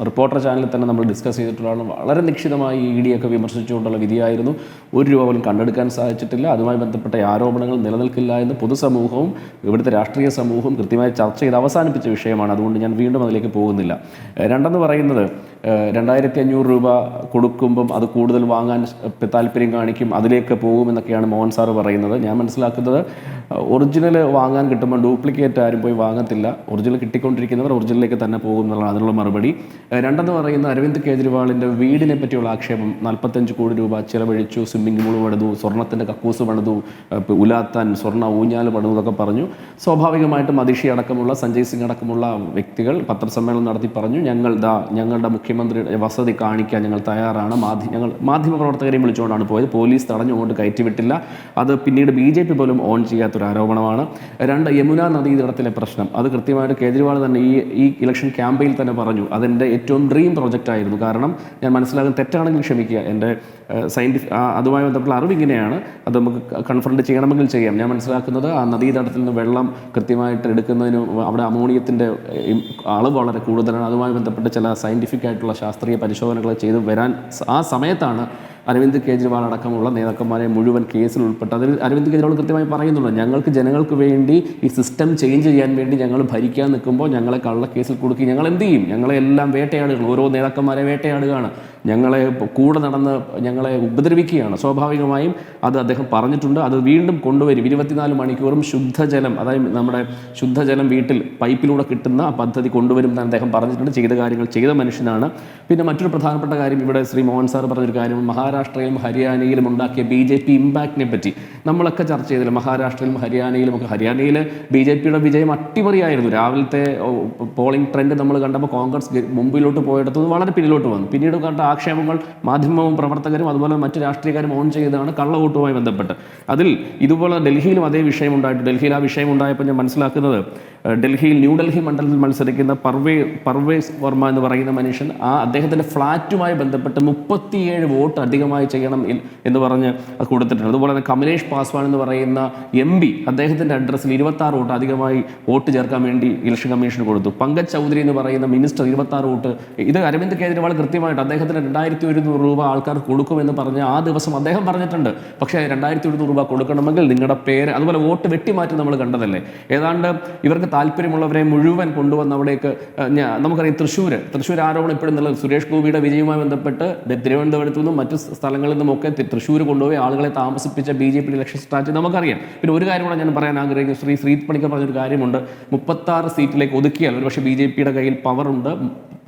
റിപ്പോർട്ടർ ചാനലിൽ തന്നെ നമ്മൾ ഡിസ്കസ് ചെയ്തിട്ടുള്ളതാണ്. വളരെ നിശ്ചിതമായി ED ഒക്കെ വിമർശിച്ചുകൊണ്ടുള്ള വിധിയായിരുന്നു. 1 രൂപ പോലും കണ്ടെടുക്കാൻ സാധിച്ചിട്ടില്ല. അതുമായി ബന്ധപ്പെട്ട ആരോപണങ്ങൾ നിലനിൽക്കില്ല എന്ന് പൊതുസമൂഹവും ഇവിടുത്തെ രാഷ്ട്രീയ സമൂഹവും കൃത്യമായി ചർച്ച ചെയ്ത് അവസാനിപ്പിച്ച വിഷയമാണ്. അതുകൊണ്ട് ഞാൻ വീണ്ടും അതിലേക്ക് പോകുന്നില്ല. രണ്ടെന്ന് പറയുന്നത് 2500 രൂപ കൊടുക്കുമ്പം അത് കൂടുതൽ വാങ്ങാൻ താല്പര്യം കാണിക്കും, അതിലേക്ക് പോകുമെന്നൊക്കെയാണ് മോഹൻ സാറ് പറയുന്നത്. ഞാൻ മനസ്സിലാക്കുന്നത് ഒറിജിനൽ വാങ്ങാൻ കിട്ടുമ്പോൾ ഡ്യൂപ്ലിക്കേറ്റ് ആരും പോയി വാങ്ങത്തില്ല. ഒറിജിനൽ കിട്ടിക്കൊണ്ടിരിക്കുന്നവർ ഒറിജിനലിലേക്ക് തന്നെ പോകും എന്നുള്ളതാണ് അതിനുള്ള മറുപടി. രണ്ടെന്ന് പറയുന്ന അരവിന്ദ് കെജ്രിവാളിൻ്റെ വീടിനെ പറ്റിയുള്ള ആക്ഷേപം. 45 കോടി രൂപ ചിലവഴിച്ചു, സ്വിമ്മിംഗ് പൂൾ പണിതു, സ്വർണ്ണത്തിൻ്റെ കക്കൂസ് പണിതു, ഉലാത്താൻ സ്വർണ്ണ ഊഞ്ഞാൽ പണിതു എന്നൊക്കെ പറഞ്ഞു. സ്വാഭാവികമായിട്ടും അതിഷി അടക്കമുള്ള സഞ്ജയ് സിംഗ് അടക്കമുള്ള വ്യക്തികൾ പത്രസമ്മേളനം നടത്തി പറഞ്ഞു, ഞങ്ങളുടെ മുഖ്യമന്ത്രിയുടെ വസതി കാണിക്കാൻ ഞങ്ങൾ തയ്യാറാണ്. ഞങ്ങൾ മാധ്യമപ്രവർത്തകരെയും വിളിച്ചുകൊണ്ടാണ് പോയത്. പോലീസ് തടഞ്ഞു അങ്ങോട്ട് കയറ്റിവിട്ടില്ല. അത് പിന്നീട് BJP പോലും ഓൺ ചെയ്യാത്തൊരു ആരോപണമാണ്. 2, യമുന നദീതടത്തിലെ പ്രശ്നം. അത് കൃത്യമായിട്ട് കേജ്രിവാൾ തന്നെ ഈ ഇലക്ഷൻ ക്യാമ്പയിൻ തന്നെ പറഞ്ഞു, അതെൻ്റെ ഏറ്റവും ഡ്രീം പ്രൊജക്റ്റ് ആയിരുന്നു. കാരണം ഞാൻ മനസ്സിലാകുന്ന തെറ്റാണെങ്കിൽ ക്ഷമിക്കുക, എൻ്റെ അതുമായി ബന്ധപ്പെട്ട അറിവ് ഇങ്ങനെയാണ്. അത് നമുക്ക് കൺഫ്രണ്ട് ചെയ്യണമെങ്കിൽ ചെയ്യാം. ഞാൻ മനസ്സിലാക്കുന്നത് ആ നദീതടത്തിൽ നിന്ന് വെള്ളം കൃത്യമായിട്ട് എടുക്കുന്നതിന് അവിടെ അമോണിയത്തിൻ്റെ അളവ് വളരെ കൂടുതലാണ്. അതുമായി ബന്ധപ്പെട്ട് ചില സയൻറ്റിഫിക് ആയിട്ടുള്ള ശാസ്ത്രീയ പരിശോധനകൾ ചെയ്ത് വരാൻ ആ സമയത്താണ് അരവിന്ദ് കെജ്രിവാൾ അടക്കമുള്ള നേതാക്കന്മാരെ മുഴുവൻ കേസിൽ ഉൾപ്പെട്ട്. അതിൽ അരവിന്ദ് കെജ്രിവാൾ കൃത്യമായി പറയുന്നുണ്ട്, ഞങ്ങൾക്ക് ജനങ്ങൾക്ക് വേണ്ടി ഈ സിസ്റ്റം ചേഞ്ച് ചെയ്യാൻ വേണ്ടി ഞങ്ങൾ ഭരിക്കാൻ നിൽക്കുമ്പോൾ ഞങ്ങളെ കള്ളക്കേസിൽ കൊടുക്കി ഞങ്ങൾ എന്ത് ചെയ്യും? ഞങ്ങളെ എല്ലാം വേട്ടയാടുകയാണ്, ഓരോ നേതാക്കന്മാരെ വേട്ടയാടുകയാണ്, ഞങ്ങളെ കൂടെ നടന്ന് ഞങ്ങളെ ഉപദ്രവിക്കുകയാണ്. സ്വാഭാവികമായും അത് അദ്ദേഹം പറഞ്ഞിട്ടുണ്ട്. അത് വീണ്ടും കൊണ്ടുവരും. 24 മണിക്കൂറും ശുദ്ധജലം, അതായത് നമ്മുടെ ശുദ്ധജലം വീട്ടിൽ പൈപ്പിലൂടെ കിട്ടുന്ന പദ്ധതി കൊണ്ടുവരും എന്ന് അദ്ദേഹം പറഞ്ഞിട്ടുണ്ട്. ചെയ്ത കാര്യങ്ങൾ ചെയ്ത മനുഷ്യനാണ്. പിന്നെ മറ്റൊരു പ്രധാനപ്പെട്ട കാര്യം, ഇവിടെ ശ്രീ മോഹൻ സാർ പറഞ്ഞൊരു കാര്യം, മഹാരാഷ്ട്രയിലും ഹരിയാനയിലും ഉണ്ടാക്കിയ BJP ഇമ്പാക്റ്റിനെ പറ്റി നമ്മളൊക്കെ ചർച്ച ചെയ്തില്ല. മഹാരാഷ്ട്രയിലും ഹരിയാനയിലും ഒക്കെ. ഹരിയാനയിൽ BJPയുടെ വിജയം അട്ടിമറിയായിരുന്നു. രാവിലത്തെ പോളിംഗ് ട്രെൻഡ് നമ്മൾ കണ്ടപ്പോൾ കോൺഗ്രസ് മുമ്പിലോട്ട് പോയെടുത്തത് വളരെ പിന്നിലോട്ട് വന്നു. പിന്നീട് കണ്ട ആക്ഷേപങ്ങൾ മാധ്യമവും പ്രവർത്തകരും അതുപോലെ മറ്റു രാഷ്ട്രീയക്കാരും ഓൺ ചെയ്തതാണ് കള്ളവോട്ടുമായി ബന്ധപ്പെട്ട്. അതിൽ ഇതുപോലെ ഡൽഹിയിലും അതേ വിഷയം ഉണ്ടായിട്ട്, ഡൽഹിയിൽ ആ വിഷയം ഉണ്ടായപ്പോൾ ഞാൻ മനസ്സിലാക്കുന്നത് ഡൽഹിയിൽ ന്യൂഡൽഹി മണ്ഡലത്തിൽ മത്സരിക്കുന്ന പർവേസ് വർമ്മ എന്ന് പറയുന്ന മനുഷ്യൻ അദ്ദേഹത്തിൻ്റെ ഫ്ലാറ്റുമായി ബന്ധപ്പെട്ട് 37 വോട്ട് അധികമായി ചെയ്യണം എന്ന് പറഞ്ഞ് കൊടുത്തിട്ടുണ്ട്. അതുപോലെ തന്നെ കമലേഷ് പാസ്വാൻ എന്ന് പറയുന്ന MP അദ്ദേഹത്തിൻ്റെ അഡ്രസ്സിൽ 26 വോട്ട് അധികമായി വോട്ട് ചേർക്കാൻ വേണ്ടി ഇലക്ഷൻ കമ്മീഷന് കൊടുത്തു. പങ്കജ് ചൗധരി എന്ന് പറയുന്ന മിനിസ്റ്റർ 26 വോട്ട്. ഇത് അരവിന്ദ് കെജ്രിവാൾ കൃത്യമായിട്ട് അദ്ദേഹത്തിന് 2100 രൂപ ആൾക്കാർ കൊടുക്കുമെന്ന് പറഞ്ഞ് ആ ദിവസം അദ്ദേഹം പറഞ്ഞിട്ടുണ്ട്. പക്ഷേ 2100 രൂപ കൊടുക്കണമെങ്കിൽ നിങ്ങളുടെ പേര്, അതുപോലെ വോട്ട് വെട്ടിമാറ്റി നമ്മൾ കണ്ടതല്ലേ. ഏതാണ്ട് ഇവർക്ക് താല്പര്യമുള്ളവരെ മുഴുവൻ കൊണ്ടുവന്ന് അവിടേക്ക് നമുക്കറിയാം തൃശ്ശൂർ ആരോപണം ഇപ്പോഴും നിലനിൽ സുരേഷ് ഗോപിയുടെ വിജയവുമായി ബന്ധപ്പെട്ട് തിരുവനന്തപുരത്തു നിന്നും മറ്റു സ്ഥലങ്ങളിൽ നിന്നുമൊക്കെ തൃശ്ശൂർ കൊണ്ടുപോയി ആളുകളെ താമസിപ്പിച്ച BJP ഇലക്ഷൻ സ്ട്രാറ്റജി നമുക്കറിയാം. പിന്നെ ഒരു കാര്യം കൂടെ ഞാൻ പറയാൻ ആഗ്രഹിക്കുന്നു. ശ്രീ പണിക്കർ പറഞ്ഞൊരു കാര്യമുണ്ട്. 36 സീറ്റിലേക്ക് ഒതുക്കിയാൽ ഒരുപക്ഷെ BJPയുടെ കയ്യിൽ പവറുണ്ട്,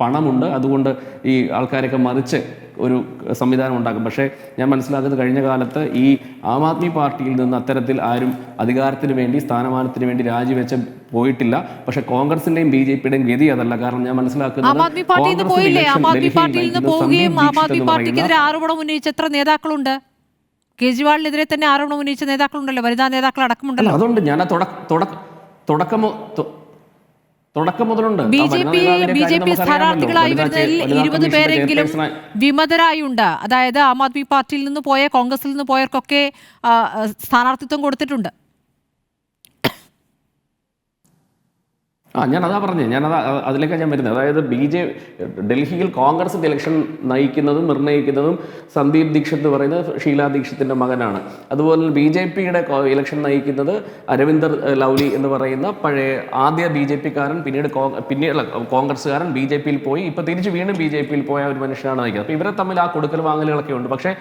പണമുണ്ട്, അതുകൊണ്ട് ഈ ആൾക്കാരൊക്കെ മറിച്ച് ഒരു സംവിധാനം ഉണ്ടാക്കും. പക്ഷേ ഞാൻ മനസ്സിലാക്കുന്നത് കഴിഞ്ഞ കാലത്ത് ഈ ആം ആദ്മി പാർട്ടിയിൽ നിന്ന് അത്തരത്തിൽ ആരും അധികാരത്തിന് വേണ്ടി സ്ഥാനമാനത്തിന് വേണ്ടി രാജിവെച്ച് പോയിട്ടില്ല. പക്ഷേ കോൺഗ്രസിന്റെയും BJPയുടെയും ഗതി അതല്ല. കാരണം ഞാൻ മനസ്സിലാക്കുന്നത് ആം ആദ്മി പാർട്ടിയിൽ നിന്ന് പോയില്ലേ? ആം ആദ്മി പാർട്ടിയിൽ നിന്ന് പോവുകയും ആം ആദ്മി പാർട്ടിക്കെതിരെ ആരോപണം ഉന്നയിച്ച എത്ര നേതാക്കളുണ്ട്? കേജ്രിവാളിനെതിരെ തന്നെ ആരോപണം ഉന്നയിച്ച നേതാക്കളുണ്ടല്ലോ, വനിതാ നേതാക്കൾ അടക്കമുണ്ടല്ലോ. അതുകൊണ്ട് ഞാൻ തുടക്കം മുതലുണ്ട്. BJP സ്ഥാനാർത്ഥികളായി വരുന്നതിൽ 20 പേരെങ്കിലും വിമതരായുണ്ട്. അതായത് ആം ആദ്മി പാർട്ടിയിൽ നിന്ന് പോയ, കോൺഗ്രസിൽ നിന്ന് പോയവർക്കൊക്കെ സ്ഥാനാർത്ഥിത്വം കൊടുത്തിട്ടുണ്ട്. ഞാനതാ പറഞ്ഞത്, അതിലേക്കാണ് ഞാൻ വരുന്നത്. അതായത് ഡൽഹിയിൽ കോൺഗ്രസിന്റെ ഇലക്ഷൻ നയിക്കുന്നതും നിർണ്ണയിക്കുന്നതും സന്ദീപ് ദീക്ഷിത് എന്ന് പറയുന്നത് ഷീലാ ദീക്ഷിത്തിന്റെ മകനാണ്. അതുപോലെ BJPയുടെ ഇലക്ഷൻ നയിക്കുന്നത് അരവിന്ദർ ലൗലി എന്ന് പറയുന്ന പഴയ ആദ്യ BJPക്കാരൻ, പിന്നീട് കോൺഗ്രസ്സുകാരൻ, BJPയിൽ പോയി ഇപ്പൊ തിരിച്ച് വീണ്ടും BJPയിൽ പോയ ഒരു മനുഷ്യനാണ് നയിക്കുന്നത്. അപ്പൊ ഇവരെ തമ്മിൽ ആ കൊടുക്കൽ വാങ്ങലുകളൊക്കെ ഉണ്ട്. പക്ഷേ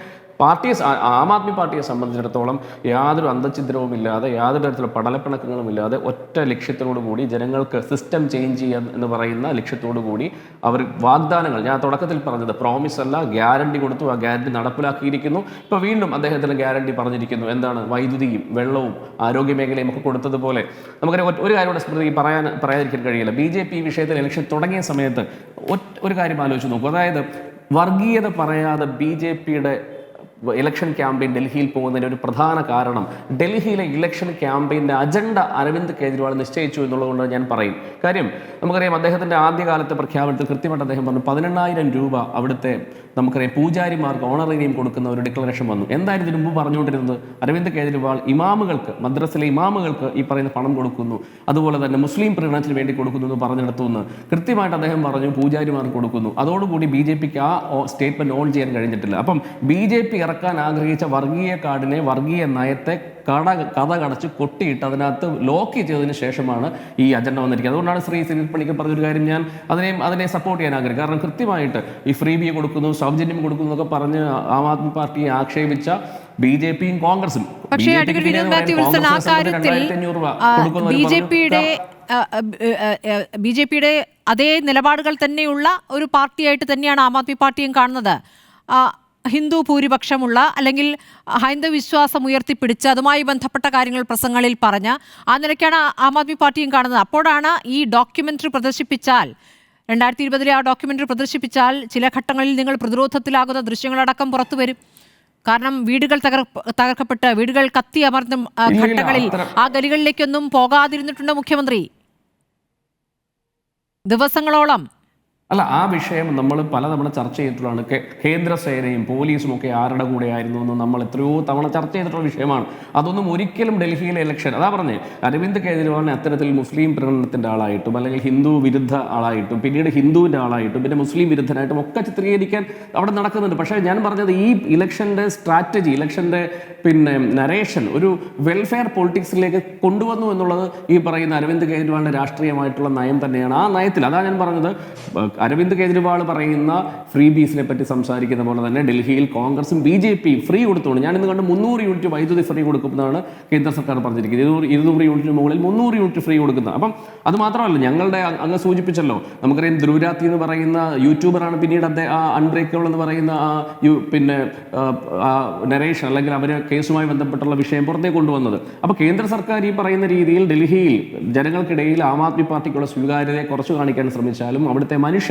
ആം ആദ്മി പാർട്ടിയെ സംബന്ധിച്ചിടത്തോളം യാതൊരു അന്തഛിദ്രവും ഇല്ലാതെ, യാതൊരു തരത്തിലുള്ള പടലപ്പിണക്കങ്ങളും ഇല്ലാതെ, ഒറ്റ ലക്ഷ്യത്തോടു കൂടി ജനങ്ങൾക്ക് സിസ്റ്റം ചേഞ്ച് ചെയ്യാൻ എന്ന് പറയുന്ന ലക്ഷ്യത്തോടു കൂടി അവർ വാഗ്ദാനങ്ങൾ, ഞാൻ തുടക്കത്തിൽ പറഞ്ഞത് പ്രോമിസ് അല്ല, ഗ്യാരണ്ടി കൊടുത്തു. ആ ഗ്യാരണ്ടി നടപ്പിലാക്കിയിരിക്കുന്നു. ഇപ്പോൾ വീണ്ടും അദ്ദേഹത്തിന് ഗ്യാരണ്ടി പറഞ്ഞിരിക്കുന്നു. എന്താണ്? വൈദ്യുതിയും വെള്ളവും ആരോഗ്യ മേഖലയും ഒക്കെ കൊടുത്തതുപോലെ. നമുക്കറിയാം ഒരു കാര്യം കൂടെ സ്മൃതി പറയാതിരിക്കാൻ കഴിയില്ല. BJP ഈ വിഷയത്തിൽ ഇലക്ഷൻ തുടങ്ങിയ സമയത്ത് ഒരു കാര്യം ആലോചിച്ച് നോക്കൂ. അതായത് വർഗീയത പറയാതെ BJPയുടെ ഇലക്ഷൻ ക്യാമ്പയിൻ ഡൽഹിയിൽ പോകുന്നതിൻ്റെ ഒരു പ്രധാന കാരണം ഡൽഹിയിലെ ഇലക്ഷൻ ക്യാമ്പയിൻ്റെ അജണ്ട അരവിന്ദ് കെജ്രിവാൾ നിശ്ചയിച്ചു എന്നുള്ളതുകൊണ്ട് ഞാൻ പറയും. കാര്യം നമുക്കറിയാം, അദ്ദേഹത്തിൻ്റെ ആദ്യകാലത്തെ പ്രഖ്യാപനത്തിൽ കൃത്യമായിട്ട് അദ്ദേഹം പറഞ്ഞു 18,000 രൂപ അവിടുത്തെ നമുക്കറിയാം പൂജാരിമാർക്ക് ഓണറേറിയം കൊടുക്കുന്ന ഒരു ഡിക്ലറേഷൻ വന്നു. എന്തായിരുന്നു ഇതിനു മുമ്പ് പറഞ്ഞുകൊണ്ടിരുന്നത്? അരവിന്ദ് കെജ്രിവാൾ ഇമാമുകൾക്ക്, മദ്രസിലെ ഇമാമുകൾക്ക് ഈ പറയുന്ന പണം കൊടുക്കുന്നു, അതുപോലെ തന്നെ മുസ്ലിം പ്രീണനത്തിന് വേണ്ടി കൊടുക്കുന്നു എന്ന് പറഞ്ഞെടുത്തുനിന്ന് കൃത്യമായിട്ട് അദ്ദേഹം പറഞ്ഞു പൂജാരിമാർക്ക് കൊടുക്കുന്നു. അതോടുകൂടി BJPക്ക് ആ സ്റ്റേറ്റ്മെന്റ് ഓൺ ചെയ്യാൻ കഴിഞ്ഞിട്ടില്ല. അപ്പം BJP ഇറക്കാൻ ആഗ്രഹിച്ച വർഗീയ കാർഡിനെ, വർഗീയ നയത്തെ കഥ കടച്ച് കൊട്ടിയിട്ട് അതിനകത്ത് ലോക്ക് ചെയ്തതിന് ശേഷമാണ് ഈ അജണ്ട വന്നിരിക്കുന്നത്. അതുകൊണ്ടാണ് ശ്രീ പണിക്കർ പറഞ്ഞൊരു കാര്യം ഞാൻ അതിനെ സപ്പോർട്ട് ചെയ്യാൻ ആഗ്രഹിക്കും. കാരണം കൃത്യമായിട്ട് ഈ ഫ്രീ ബി കൊടുക്കുന്നു, സൗജന്യം കൊടുക്കുന്നു എന്നൊക്കെ പറഞ്ഞ് ആം ആദ്മി പാർട്ടിയെ ആക്ഷേപിച്ച BJPയും കോൺഗ്രസും, പക്ഷേ BJPയുടെ അതേ നിലപാടുകൾ തന്നെയുള്ള ഒരു പാർട്ടിയായിട്ട് തന്നെയാണ് ആം ആദ്മി പാർട്ടിയും കാണുന്നത്. ഹിന്ദു ഭൂരിപക്ഷമുള്ള, അല്ലെങ്കിൽ ഹൈന്ദവ വിശ്വാസം ഉയർത്തിപ്പിടിച്ച് അതുമായി ബന്ധപ്പെട്ട കാര്യങ്ങൾ പ്രസംഗങ്ങളിൽ പറഞ്ഞ ആ നിലയ്ക്കാണ് ആം ആദ്മി പാർട്ടിയും കാണുന്നത്. അപ്പോഴാണ് ഈ ഡോക്യുമെന്ററി പ്രദർശിപ്പിച്ചാൽ, 2020 ആ ഡോക്യുമെന്ററി പ്രദർശിപ്പിച്ചാൽ ചില ഘട്ടങ്ങളിൽ നിങ്ങൾ പ്രതിരോധത്തിലാകുന്ന ദൃശ്യങ്ങളടക്കം പുറത്തു വരും. കാരണം വീടുകൾ തകർക്കപ്പെട്ട്, വീടുകൾ കത്തി അമർന്ന ഘട്ടങ്ങളിൽ ആ ഗലികളിലേക്കൊന്നും പോകാതിരുന്നിട്ടുണ്ട് മുഖ്യമന്ത്രി ദിവസങ്ങളോളം. അല്ല, ആ വിഷയം നമ്മൾ പലതവണ ചർച്ച ചെയ്തിട്ടുള്ളതാണ്. കേന്ദ്ര സേനയും പോലീസും ഒക്കെ ആരുടെ കൂടെ ആയിരുന്നു എന്ന് നമ്മൾ എത്രയോ തവണ ചർച്ച ചെയ്തിട്ടുള്ള വിഷയമാണ്. അതൊന്നും ഒരിക്കലും ഡൽഹിയിലെ ഇലക്ഷൻ, അതാ പറഞ്ഞേ, അരവിന്ദ് കെജ്രിവാളിനെ അത്തരത്തിൽ മുസ്ലിം പ്രീണനത്തിൻ്റെ ആളായിട്ടും അല്ലെങ്കിൽ ഹിന്ദു വിരുദ്ധ ആളായിട്ടും പിന്നീട് ഹിന്ദുവിൻ്റെ ആളായിട്ടും പിന്നെ മുസ്ലിം വിരുദ്ധനായിട്ടും ഒക്കെ ചിത്രീകരിക്കാൻ അവിടെ നടക്കുന്നുണ്ട്. പക്ഷേ ഞാൻ പറഞ്ഞത് ഈ ഇലക്ഷൻ്റെ സ്ട്രാറ്റജി, ഇലക്ഷൻ്റെ നരേഷൻ ഒരു വെൽഫെയർ പൊളിറ്റിക്സിലേക്ക് കൊണ്ടുവന്നു എന്നുള്ളത് ഈ പറയുന്ന അരവിന്ദ് കെജ്രിവാളിൻ്റെ രാഷ്ട്രീയമായിട്ടുള്ള നയം തന്നെയാണ്. ആ നയത്തിൽ അതാ ഞാൻ പറഞ്ഞത്, അരവിന്ദ് കെജ്രിവാൾ പറയുന്ന ഫ്രീ ബീസിനെ പറ്റി സംസാരിക്കുന്ന പോലെ തന്നെ ഡൽഹിയിൽ കോൺഗ്രസും BJPയും ഫ്രീ കൊടുത്തുകൊണ്ട്, ഞാൻ ഇന്ന് കണ്ട് 300 യൂണിറ്റ് വൈദ്യുതി ഫ്രീ കൊടുക്കുന്നതാണ് കേന്ദ്ര സർക്കാർ പറഞ്ഞിരിക്കുന്നത്. 200 യൂണിറ്റിന് മുകളിൽ 300 യൂണിറ്റ് ഫ്രീ കൊടുക്കുന്നത്. അപ്പം അത് മാത്രമല്ല, ഞങ്ങളുടെ അങ്ങ് സൂചിപ്പിച്ചല്ലോ, നമുക്കറിയാം ധ്രുവരാത്തി എന്ന് പറയുന്ന യൂട്യൂബറാണ് പിന്നീട് അദ്ദേഹം അൺബ്രേക്കബിൾ എന്ന് പറയുന്ന നരേഷൻ അല്ലെങ്കിൽ അവർ കേസുമായി ബന്ധപ്പെട്ടുള്ള വിഷയം പുറത്തേക്ക് കൊണ്ടുവന്നത്. അപ്പോൾ കേന്ദ്ര സർക്കാർ ഈ പറയുന്ന രീതിയിൽ ഡൽഹിയിൽ ജനങ്ങൾക്കിടയിൽ ആം ആദ്മി പാർട്ടിക്കുള്ള സ്വീകാര്യതയെ കുറച്ച് കാണിക്കാൻ ശ്രമിച്ചാലും അവിടുത്തെ മനുഷ്യർ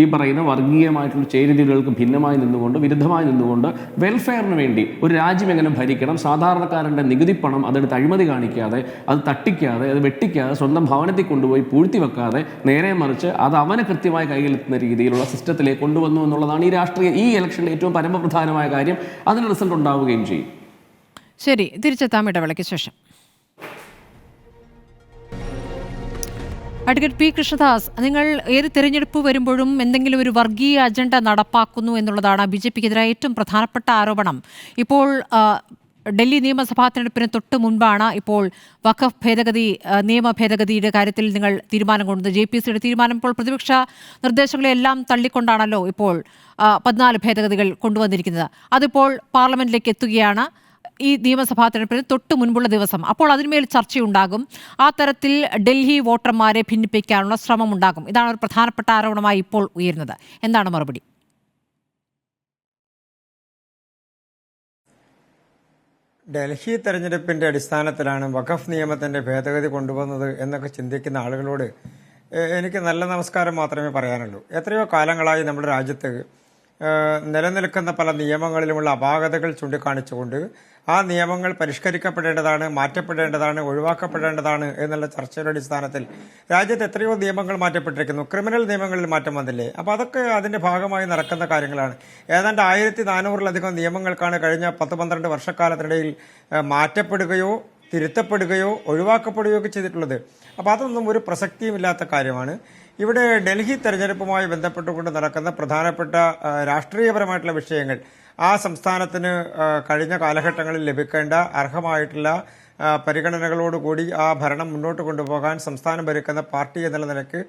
ഈ പറയുന്ന വർഗീയമായിട്ടുള്ള ചേരിതിരികൾക്ക് ഭിന്നമായി നിന്നുകൊണ്ട്, വിരുദ്ധമായി നിന്നുകൊണ്ട് വെൽഫെയറിന് വേണ്ടി ഒരു രാജ്യം എങ്ങനെ ഭരിക്കണം, സാധാരണക്കാരൻ്റെ നികുതി പണം അതെടുത്ത് അഴിമതി കാണിക്കാതെ, അത് തട്ടിക്കാതെ, അത് വെട്ടിക്കാതെ, സ്വന്തം ഭവനത്തിൽ കൊണ്ടുപോയി പൂഴ്ത്തി വെക്കാതെ, നേരെ മറിച്ച് അത് അവന് കൃത്യമായി കയ്യിലെത്തുന്ന രീതിയിലുള്ള സിസ്റ്റത്തിലേക്ക് കൊണ്ടുവന്നു എന്നുള്ളതാണ് ഈ ഇലക്ഷൻ്റെ ഏറ്റവും പരമപ്രധാനമായ കാര്യം. അതിന് റിസൾട്ട് ഉണ്ടാവുകയും ചെയ്യും. ശരി, തിരിച്ചെത്താം ഇടവേളയ്ക്ക് ശേഷം. അഡ്വക്കേറ്റ് പി കൃഷ്ണദാസ്, നിങ്ങൾ ഏത് തിരഞ്ഞെടുപ്പ് വരുമ്പോഴും എന്തെങ്കിലും ഒരു വർഗീയ അജണ്ട നടപ്പാക്കുന്നു എന്നുള്ളതാണ് BJPക്കെതിരായ ഏറ്റവും പ്രധാനപ്പെട്ട ആരോപണം. ഇപ്പോൾ ഡൽഹി നിയമസഭാ തെരഞ്ഞെടുപ്പിന് തൊട്ട് മുൻപാണ് ഇപ്പോൾ വഖഫ് ഭേദഗതി നിയമ ഭേദഗതിയുടെ കാര്യത്തിൽ നിങ്ങൾ തീരുമാനം കൊണ്ടത്. JPC തീരുമാനം ഇപ്പോൾ പ്രതിപക്ഷ നിർദ്ദേശങ്ങളെല്ലാം തള്ളിക്കൊണ്ടാണല്ലോ ഇപ്പോൾ 14 ഭേദഗതികൾ കൊണ്ടുവന്നിരിക്കുന്നത്. അതിപ്പോൾ പാർലമെന്റിലേക്ക് എത്തുകയാണ് ഈ നിയമസഭാ തെരഞ്ഞെടുപ്പിന് തൊട്ട് മുൻപുള്ള ദിവസം. അപ്പോൾ അതിന്മേൽ ചർച്ചയുണ്ടാകും. ആ തരത്തിൽ ഡൽഹി വോട്ടർമാരെ ഭിന്നിപ്പിക്കാനുള്ള ശ്രമമുണ്ടാകും. ഇതാണ് ഒരു പ്രധാനപ്പെട്ട ആരോപണമായി ഇപ്പോൾ ഉയരുന്നത്. എന്താണ് മറുപടി? ഡൽഹി തെരഞ്ഞെടുപ്പിന്റെ അടിസ്ഥാനത്തിലാണ് വഖഫ് നിയമത്തിന്റെ ഭേദഗതി കൊണ്ടുവന്നത് എന്നൊക്കെ ചിന്തിക്കുന്ന ആളുകളോട് എനിക്ക് നല്ല നമസ്കാരം മാത്രമേ പറയാനുള്ളൂ. എത്രയോ കാലങ്ങളായി നമ്മുടെ രാജ്യത്ത് നിലനിൽക്കുന്ന പല നിയമങ്ങളിലുമുള്ള അപാകതകൾ ചൂണ്ടിക്കാണിച്ചുകൊണ്ട് ആ നിയമങ്ങൾ പരിഷ്കരിക്കപ്പെടേണ്ടതാണ്, മാറ്റപ്പെടേണ്ടതാണ്, ഒഴിവാക്കപ്പെടേണ്ടതാണ് എന്നുള്ള ചർച്ചയുടെ അടിസ്ഥാനത്തിൽ രാജ്യത്ത് എത്രയോ നിയമങ്ങൾ മാറ്റപ്പെട്ടിരിക്കുന്നു. ക്രിമിനൽ നിയമങ്ങളിൽ മാറ്റം വന്നില്ലേ? അപ്പോൾ അതൊക്കെ അതിന്റെ ഭാഗമായി നടക്കുന്ന കാര്യങ്ങളാണ്. ഏതാണ്ട് 1400-ലധികം നിയമങ്ങൾക്കാണ് കഴിഞ്ഞ 10-12 വർഷക്കാലത്തിനിടയിൽ മാറ്റപ്പെടുകയോ തിരുത്തപ്പെടുകയോ ഒഴിവാക്കപ്പെടുകയോ ഒക്കെ ചെയ്തിട്ടുള്ളത്. അപ്പോൾ അതൊന്നും ഒരു പ്രസക്തിയുമില്ലാത്ത കാര്യമാണ്. ഇവിടെ ഡൽഹി തെരഞ്ഞെടുപ്പുമായി ബന്ധപ്പെട്ടുകൊണ്ട് നടക്കുന്ന പ്രധാനപ്പെട്ട രാഷ്ട്രീയപരമായിട്ടുള്ള വിഷയങ്ങൾ ആ സംസ്ഥാനത്തിന് കഴിഞ്ഞ കാലഘട്ടങ്ങളിൽ ലഭിക്കേണ്ട അർഹമായിട്ടുള്ള പരിഗണനകളോടുകൂടി ആ ഭരണം മുന്നോട്ട് കൊണ്ടുപോകാൻ സംസ്ഥാനം ഭരിക്കുന്ന പാർട്ടി എന്നുള്ള നിലയ്ക്ക്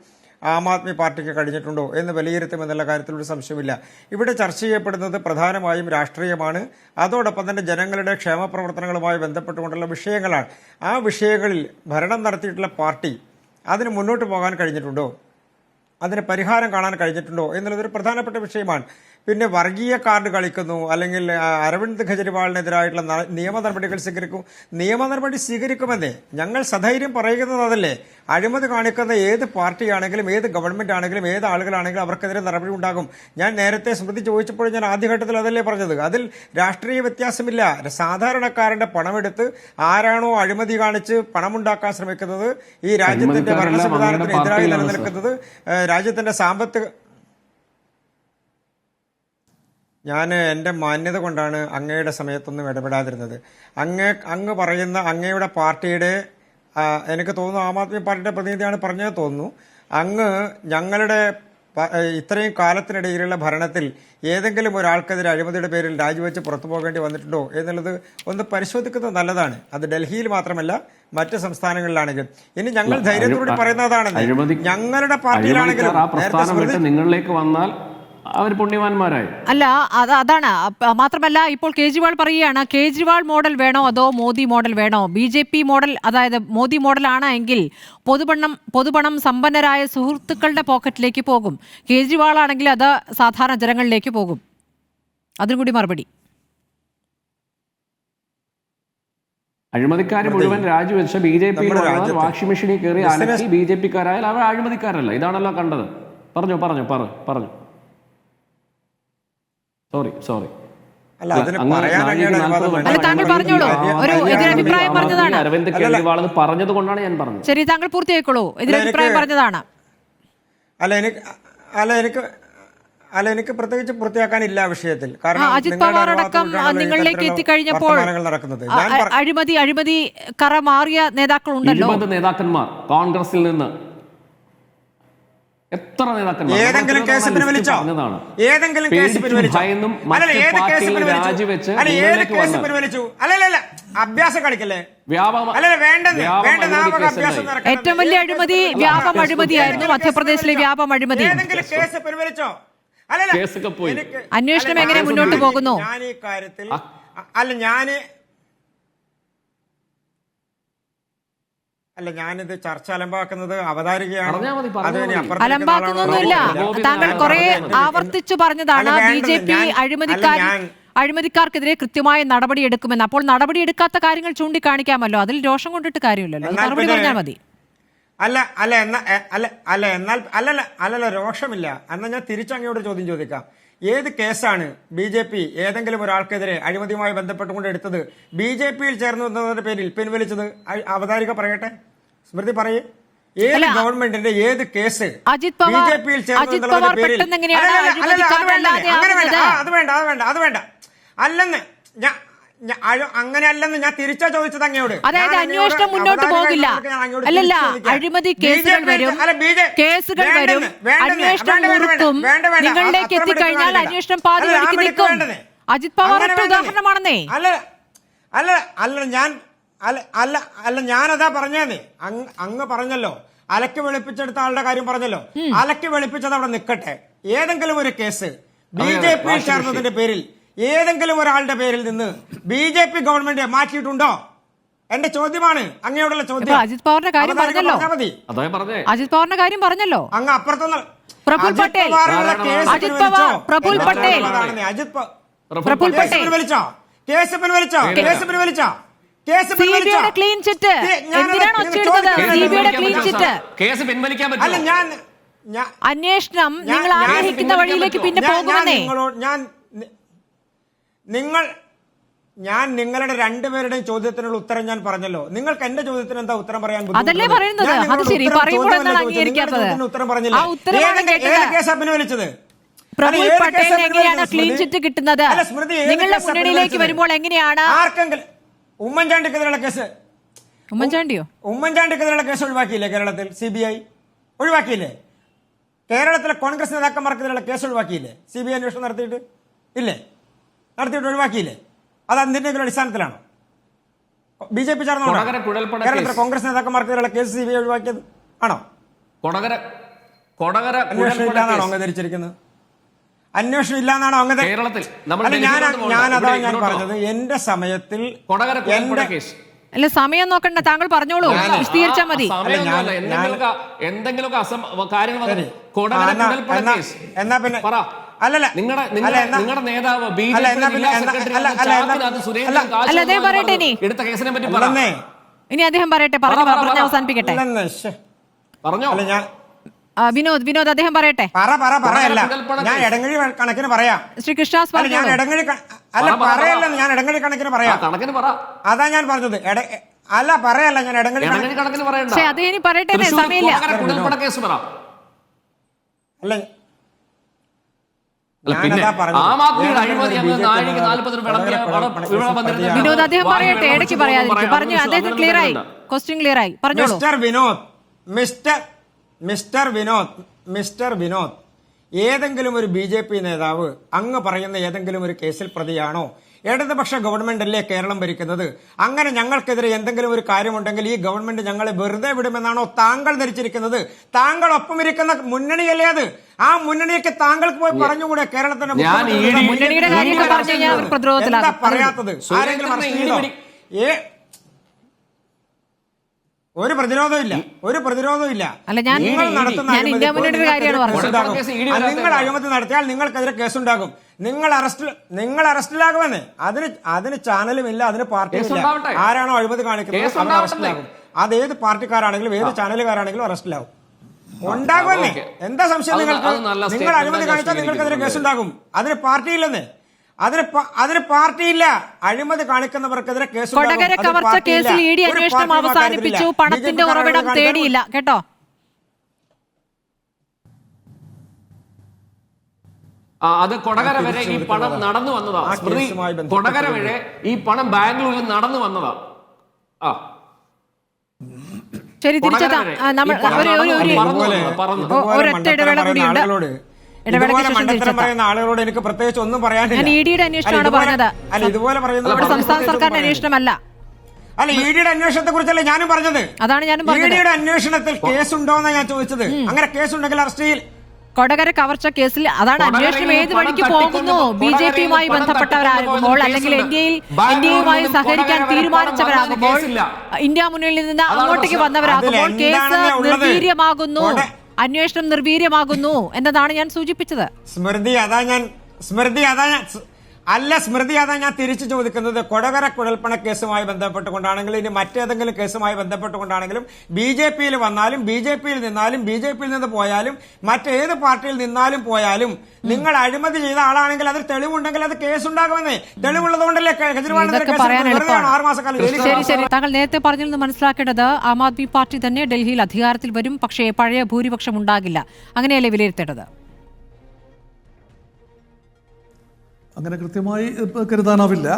ആം ആദ്മി പാർട്ടിക്ക് കഴിഞ്ഞിട്ടുണ്ടോ എന്ന് വിലയിരുത്തുമെന്നുള്ള കാര്യത്തിൽ ഒരു സംശയമില്ല. ഇവിടെ ചർച്ച ചെയ്യപ്പെടുന്നത് പ്രധാനമായും രാഷ്ട്രീയമാണ്. അതോടൊപ്പം തന്നെ ജനങ്ങളുടെ ക്ഷേമ പ്രവർത്തനങ്ങളുമായി ബന്ധപ്പെട്ടുകൊണ്ടുള്ള വിഷയങ്ങളാണ്. ആ വിഷയങ്ങളിൽ ഭരണം നടത്തിയിട്ടുള്ള പാർട്ടി അതിന് മുന്നോട്ട് പോകാൻ കഴിഞ്ഞിട്ടുണ്ടോ, അതിന് പരിഹാരം കാണാൻ കഴിഞ്ഞിട്ടുണ്ടോ എന്നുള്ളതൊരു പ്രധാനപ്പെട്ട വിഷയമാണ്. പിന്നെ വർഗീയ കാർഡ് കളിക്കുന്നു, അല്ലെങ്കിൽ അരവിന്ദ് കെജ്രിവാളിനെതിരായിട്ടുള്ള നിയമ നടപടികൾ സ്വീകരിക്കും. നിയമ നടപടി സ്വീകരിക്കുമെന്നേ ഞങ്ങൾ സധൈര്യം പറയുന്നത് അതല്ലേ. അഴിമതി കാണിക്കുന്ന ഏത് പാർട്ടിയാണെങ്കിലും ഏത് ഗവൺമെന്റ് ആണെങ്കിലും ഏത് ആളുകളാണെങ്കിലും അവർക്കെതിരെ നടപടി ഉണ്ടാകും. ഞാൻ നേരത്തെ സ്മൃതി ചോദിച്ചപ്പോൾ ഞാൻ ആദ്യഘട്ടത്തിൽ അതല്ലേ പറഞ്ഞത്. അതിൽ രാഷ്ട്രീയ വ്യത്യാസമില്ല. സാധാരണക്കാരന്റെ പണമെടുത്ത് ആരാണോ അഴിമതി കാണിച്ച് പണമുണ്ടാക്കാൻ ശ്രമിക്കുന്നത്, ഈ രാജ്യത്തിന്റെ ഭരണ സംവിധാനത്തിന് എതിരായി നിലനിൽക്കുന്നത്, രാജ്യത്തിന്റെ സാമ്പത്തിക ഞാൻ എൻ്റെ മാന്യത കൊണ്ടാണ് അങ്ങയുടെ സമയത്തൊന്നും ഇടപെടാതിരുന്നത്. അങ്ങ് പറയുന്ന അങ്ങയുടെ പാർട്ടിയുടെ എനിക്ക് തോന്നുന്നു ആം ആദ്മി പാർട്ടിയുടെ പ്രതിനിധിയാണ് പറഞ്ഞത് തോന്നുന്നു. അങ്ങ് ഞങ്ങളുടെ ഇത്രയും കാലത്തിനിടയിലുള്ള ഭരണത്തിൽ ഏതെങ്കിലും ഒരാൾക്കെതിരെ അഴിമതിയുടെ പേരിൽ രാജിവെച്ച് പുറത്തു പോകേണ്ടി വന്നിട്ടുണ്ടോ എന്നുള്ളത് ഒന്ന് പരിശോധിക്കുന്നത് നല്ലതാണ്. അത് ഡൽഹിയിൽ മാത്രമല്ല മറ്റ് സംസ്ഥാനങ്ങളിലാണെങ്കിലും. ഇനി ഞങ്ങൾ ധൈര്യത്തോടെ പറയുന്നതാണ്, ഞങ്ങളുടെ പാർട്ടിയിലാണെങ്കിലും നിങ്ങളിലേക്ക് വന്നാൽ അവർ പുണ്യവാന്മാരായി. അല്ല, അതാണ്. മാത്രമല്ല ഇപ്പോൾ കേജ്രിവാൾ പറയുകയാണ്, കേജ്രിവാൾ മോഡൽ വേണോ അതോ മോദി മോഡൽ വേണോ? BJP മോഡൽ, അതായത് മോദി മോഡലാണ് എങ്കിൽ പൊതുപണം സമ്പന്നരായ സുഹൃത്തുക്കളുടെ പോക്കറ്റിലേക്ക് പോകും. കേജ്രിവാൾ ആണെങ്കിൽ അത് സാധാരണ ജനങ്ങളിലേക്ക് പോകും. അതിനും കൂടി മറുപടി. അഴിമതിക്കാർ മുഴുവൻ രാജിവെച്ച BJP വാഷിംഗ് മെഷീനിൽ കയറി അലക്കി BJP-ക്കാരായാൽ അവർ അഴിമതിക്കാരല്ല. ഇതാണല്ലോ കണ്ടത്. പറഞ്ഞു സോറി താങ്കൾ പറഞ്ഞോളൂ. ഒരു എതിരഭിപ്രായം പറഞ്ഞതാണ്. അരവിന്ദ് കെജ്രിവാൾ പറഞ്ഞത് കൊണ്ടാണ് ഞാൻ പറഞ്ഞത്. ശരി, താങ്കൾ പൂർത്തിയായിക്കോളൂ. എതിരഭിപ്രായം പറഞ്ഞതാണ്. എനിക്ക് പ്രത്യേകിച്ച് പൂർത്തിയാക്കാനില്ല വിഷയത്തിൽ. കാരണം അജിത് പവാർ അടക്കം നിങ്ങളിലേക്ക് എത്തിക്കഴിഞ്ഞപ്പോൾ അഴിമതി കറ മാറിയ നേതാക്കളുണ്ടല്ലോ. 20 നേതാക്കന്മാർ കോൺഗ്രസിൽ നിന്ന്, എത്ര നേതാക്കന്മാർ ഏതെങ്കിലും കേസ് പിൻവലിച്ചോ? ഏതെങ്കിലും കേസ് പിൻവലിച്ചു? രാജിവെച്ച് അഭ്യാസം കളിക്കല്ലേ? ഏറ്റവും വലിയ അഴിമതി വ്യാപം അഴിമതിയായിരുന്നു. മധ്യപ്രദേശിലെ വ്യാപം അഴിമതി. കേസ് പിൻവലിച്ചോ? കേസൊക്കെ പോയി. അന്വേഷണം എങ്ങനെ മുന്നോട്ട് പോകുന്നു? ഞാൻ ഈ കാര്യത്തിൽ ഞാനിത് ചർച്ച അലമ്പാക്കുന്നത് അവതാരികയാണ്. അലമ്പാക്കുന്നൊന്നുമില്ല. താങ്കൾ കുറെ ആവർത്തിച്ചു പറഞ്ഞതാണ് BJP അഴിമതിക്കാർക്കെതിരെ കൃത്യമായ നടപടിയെടുക്കുമെന്ന്. അപ്പോൾ നടപടിയെടുക്കാത്ത കാര്യങ്ങൾ ചൂണ്ടിക്കാണിക്കാമല്ലോ. അതിൽ രോഷം കൊണ്ടിട്ട് കാര്യമില്ലല്ലോ. നടപടി പറഞ്ഞാൽ മതി. അല്ലല്ല രോഷമില്ല. എന്നാൽ ഞാൻ തിരിച്ചങ്ങയോട് ചോദ്യം ചോദിക്കാം. ഏത് കേസാണ് BJP ഏതെങ്കിലും ഒരാൾക്കെതിരെ അഴിമതിയുമായി ബന്ധപ്പെട്ടുകൊണ്ട് എടുത്തത് BJP-യിൽ ചേർന്നു എന്നതിന്റെ പേരിൽ പിൻവലിച്ചത്? അവതാരിക പറയട്ടെ, സ്മൃതി പറയേ. ഏത് ഗവൺമെന്റിന്റെ ഏത് കേസ് BJP-യിൽ ചേർന്നു എന്നുള്ളതിന്റെ പേരിൽ? അത് വേണ്ട അല്ലെന്ന് അങ്ങനെയല്ലെന്ന് ഞാൻ തിരിച്ചാ ചോദിച്ചത് അങ്ങയോട്. അതായത് അന്വേഷണം മുന്നോട്ട് പോകില്ല. അല്ലല്ല, അഴിമതി കേസുകൾ വരും, അന്വേഷണം നിർത്തും. നിങ്ങളിലേക്ക് എത്തിക്കഴിഞ്ഞാൽ അന്വേഷണം പാതി വഴിക്ക് നിൽക്കും. അജിത് പവാർ ഉദാഹരണമാണെന്നേ. ഞാനതാ പറഞ്ഞേന്നേ. അങ്ങ് പറഞ്ഞല്ലോ, അലക്കി വെളുപ്പിച്ചെടുത്ത ആളുടെ കാര്യം പറഞ്ഞല്ലോ. അലക്കി വെളുപ്പിച്ചത് അവിടെ നിൽക്കട്ടെ. ഏതെങ്കിലും ഒരു കേസ് BJP ചേർന്നതിന്റെ പേരിൽ ഏതെങ്കിലും ഒരാളുടെ പേരിൽ നിന്ന് BJP ഗവൺമെന്റ് മാറ്റിയിട്ടുണ്ടോ? എന്റെ ചോദ്യമാണ്, അങ്ങയോടുള്ള ചോദ്യം. അജിത് പവാറിന്റെ കാര്യം പറഞ്ഞല്ലോ. അജിത് പവാറിന്റെ കാര്യം പറഞ്ഞല്ലോ. അങ്ങ് അപ്പുറത്തുനിന്ന് പ്രഫുൽ പട്ടേൽ, അജിത് പവാർ, പ്രഫുൽ പട്ടേൽ, പ്രഫുൽ പട്ടേൽ വലിച്ചോ? കേസ് പിൻവലിച്ചോ? സിബിഐയുടെ ക്ലീൻ ചിറ്റ് എന്തിനാണ് ഒച്ചയെടുത്തത്? സിബിഐയുടെ ക്ലീൻ ചിറ്റ് കേസ് പിൻവലിക്കാൻ അല്ല, പറ്റില്ല. അന്വേഷണം നിങ്ങൾ ആഗ്രഹിക്കുന്ന വഴിയിലേക്ക് പിന്നെ പോകുമെന്നേ. ഞാൻ നിങ്ങളുടെ രണ്ടുപേരുടെയും ചോദ്യത്തിനുള്ള ഉത്തരം ഞാൻ പറഞ്ഞല്ലോ. നിങ്ങൾക്ക് എന്റെ ചോദ്യത്തിന് എന്താ ഉത്തരം പറയാൻ? അതല്ലേ പറയുന്നത്. അത് ശരി, പറയുമ്പോൾ എന്താണ് അംഗീകരിക്കാത്തത്? ഉത്തരം പറഞ്ഞില്ല. കേസാ പിൻവലിച്ചത്? പ്രഫുൽ പട്ടേലിന് എങ്ങനെയാണ് ക്ലീൻ ചിറ്റ് കിട്ടുന്നത്? നിങ്ങളുടെ മുന്നണിയിലേക്ക് വരുമ്പോൾ എങ്ങനെയാണ്? ആർക്കെങ്കിലും ഉമ്മൻചാണ്ടിക്കെതിരെയുള്ള കേസ്, ഉമ്മൻചാണ്ടിക്കെതിരെയുള്ള കേസ് ഒഴിവാക്കിയില്ലേ? കേരളത്തിൽ CBI ഒഴിവാക്കിയില്ലേ? കേരളത്തിലെ കോൺഗ്രസ് നേതാക്കന്മാർക്കെതിരെയുള്ള കേസ് ഒഴിവാക്കിയില്ലേ? CBI അന്വേഷണം നടത്തിയിട്ട് ഇല്ലേ? നടത്തിയിട്ട് ഒഴിവാക്കിയില്ലേ? അത് എന്തിന്റെങ്കിലും അടിസ്ഥാനത്തിലാണോ? BJP ചേർന്നോണ്ടാണോ കേരളത്തിലെ കോൺഗ്രസ് നേതാക്കന്മാർക്കെതിരെയുള്ള കേസ് CBI ഒഴിവാക്കിയത്? ആണോ? അന്വേഷണം ഇല്ലാന്നാണോ അങ്ങ് ധരിച്ചിരിക്കുന്നത്? അന്വേഷണം ഇല്ലാന്നാണോ അങ്ങ്? ഞാൻ പറഞ്ഞത് എന്റെ സമയത്തിൽ അല്ല, സമയം നോക്കണ്ട, താങ്കൾ പറഞ്ഞോളൂ, വിശദീകരിച്ചാൽ മതി. എന്നാ പിന്നെ നിങ്ങളുടെ നേതാവ് അല്ല, അദ്ദേഹം പറയട്ടെ. ഇനി അദ്ദേഹം പറയട്ടെ, പറഞ്ഞ് അവസാനിപ്പിക്കട്ടെ. വിനോദ് അദ്ദേഹം പറയട്ടെ. പറയല്ല, ഞാൻ ഇടങ്ങഴി കണക്കിന് പറയാം. ശ്രീ കൃഷ്ണദാസ് പറഞ്ഞു. ഞാൻ ഇടങ്ങഴി കണക്കിന് പറയാം. അതാ ഞാൻ പറഞ്ഞത്. അല്ല, പറയല്ല, ഞാൻ ഇടങ്ങഴി കണക്കിന് പറയാം. അത് ഇനി പറയട്ടെ, സമയമില്ല. അല്ല, വിനോദ് അദ്ദേഹം പറയട്ടെ, ഇടയ്ക്ക് പറയാതിരിക്കും. പറഞ്ഞു, അദ്ദേഹത്തിന് ക്ലിയറായി, ക്വസ്റ്റ്യൻ ക്ലിയറായി, പറഞ്ഞോളൂ. മിസ്റ്റർ വിനോദ്, ഏതെങ്കിലും ഒരു BJP നേതാവ് അങ്ങ് പറയുന്ന ഏതെങ്കിലും ഒരു കേസിൽ പ്രതിയാണോ? ഇടതുപക്ഷ ഗവൺമെന്റ് അല്ലേ കേരളം ഭരിക്കുന്നത്? അങ്ങനെ ഞങ്ങൾക്കെതിരെ എന്തെങ്കിലും ഒരു കാര്യമുണ്ടെങ്കിൽ ഈ ഗവൺമെന്റ് ഞങ്ങളെ വെറുതെ വിടുമെന്നാണോ താങ്കൾ ധരിച്ചിരിക്കുന്നത്? താങ്കൾ ഒപ്പമിരിക്കുന്ന മുന്നണിയല്ലേ അത്? ആ മുന്നണിയൊക്കെ താങ്കൾക്ക് പോയി പറഞ്ഞുകൂടെ? കേരളത്തിന്റെ എന്താ പറയാത്തത്? ആരെങ്കിലും ഒരു പ്രതിരോധവും ഇല്ല. നിങ്ങൾ അഴിമതി നടത്തിയാൽ നിങ്ങൾക്കെതിരെ കേസുണ്ടാകും. നിങ്ങൾ അറസ്റ്റിലാകുമെന്നേ. അതിന് ചാനലുമില്ല, അതിന് പാർട്ടിയില്ല. ആരാണോ അഴിമതി കാണിക്കുന്നത് അവർ അറസ്റ്റിലാകും. അത് ഏത് പാർട്ടിക്കാരാണെങ്കിലും ഏത് ചാനലുകാരാണെങ്കിലും അറസ്റ്റിലാകും. ഉണ്ടാകുമെന്നേ. എന്താ സംശയം നിങ്ങൾക്ക്? നിങ്ങൾ അഴിമതി കാണിച്ചാൽ നിങ്ങൾക്കെതിരെ കേസുണ്ടാകും. അതിന് പാർട്ടിയില്ലെന്നേ. അതിന് പാർട്ടിയില്ല. അഴിമതി കാണിക്കുന്നവർക്കെതിരെ കേസ്. കൊടകര കവർച്ച കേസിൽ ED അന്വേഷണം അവസാനിപ്പിച്ചു. പണത്തിന്റെ ഉറവിടം തേടിയില്ല, കേട്ടോ. അത് കൊടകര വരെ ഈ പണം നടന്നു വന്നതാ. കൊടകര വരെ ഈ പണം ബാംഗ്ലൂരിൽ നടന്നു വന്നതാ. ശരി, തിരിച്ചെത്താം. നമ്മൾ ഒരൊറ്റ ഇടവേള കൂടിയുണ്ട്. ആളുകളോട് എനിക്ക് പ്രത്യേകിച്ച് ഒന്നും പറയാനില്ല. EDയുടെ അന്വേഷണമാണ് പറഞ്ഞത്. ഇതുപോലെ പറയുന്നത് സംസ്ഥാന സർക്കാരിന്റെ അന്വേഷണമല്ല. അല്ല, EDയുടെ അന്വേഷണത്തെ കുറിച്ചല്ലേ ഞാനും പറഞ്ഞത്. അതാണ് ഞാനും പറഞ്ഞത്. EDയുടെ അന്വേഷണത്തിൽ കേസുണ്ടോന്നാണ് ഞാൻ ചോദിച്ചത്. അങ്ങനെ കേസുണ്ടെങ്കിൽ അറസ്റ്റ് ചെയ്യും. കൊടകര കവർച്ച കേസിൽ അതാണ് അന്വേഷണം ഏത് വഴിക്ക് പോകുന്നു? BJPയുമായി ബന്ധപ്പെട്ടവരാകുമ്പോൾ, അല്ലെങ്കിൽ ഇന്ത്യയുമായി സഹകരിക്കാൻ തീരുമാനിച്ചവരാകുമ്പോൾ, ഇന്ത്യ മുന്നണിയിൽ നിന്ന് അങ്ങോട്ടേക്ക് വന്നവരാകുമ്പോൾ കേസ് നിർവീര്യമാകുന്നു, അന്വേഷണം നിർവീര്യമാകുന്നു എന്നതാണ് ഞാൻ സൂചിപ്പിച്ചത്. സ്മൃതി, അതാ ഞാൻ തിരിച്ചു ചോദിക്കുന്നത്. കൊടകര കുഴൽപ്പണ കേസുമായി ബന്ധപ്പെട്ടുകൊണ്ടാണെങ്കിലും ഇനി മറ്റേതെങ്കിലും കേസുമായി ബന്ധപ്പെട്ടുകൊണ്ടാണെങ്കിലും BJPയിൽ വന്നാലും BJPയിൽ നിന്നാലും BJPയിൽ നിന്ന് പോയാലും മറ്റേത് പാർട്ടിയിൽ നിന്നാലും പോയാലും നിങ്ങൾ അഴിമതി ചെയ്ത ആളാണെങ്കിൽ അതിൽ തെളിവുണ്ടെങ്കിൽ അത് കേസുണ്ടാകുമെന്നേ. തെളിവുള്ളതുകൊണ്ടല്ലേ കേജ്രിവാളിനെതിരെ 6 മാസക്കാലം. ശരി, താങ്കൾ നേരത്തെ പറഞ്ഞതിൽ നിന്ന് മനസ്സിലാക്കേണ്ടത് ആം ആദ്മി പാർട്ടി തന്നെ ഡൽഹിയിൽ അധികാരത്തിൽ വരും, പക്ഷേ പഴയ ഭൂരിപക്ഷം ഉണ്ടാകില്ല. അങ്ങനെയല്ലേ വിലയിരുത്തേണ്ടത്? അങ്ങനെ കൃത്യമായി കരുതാനാവില്ല.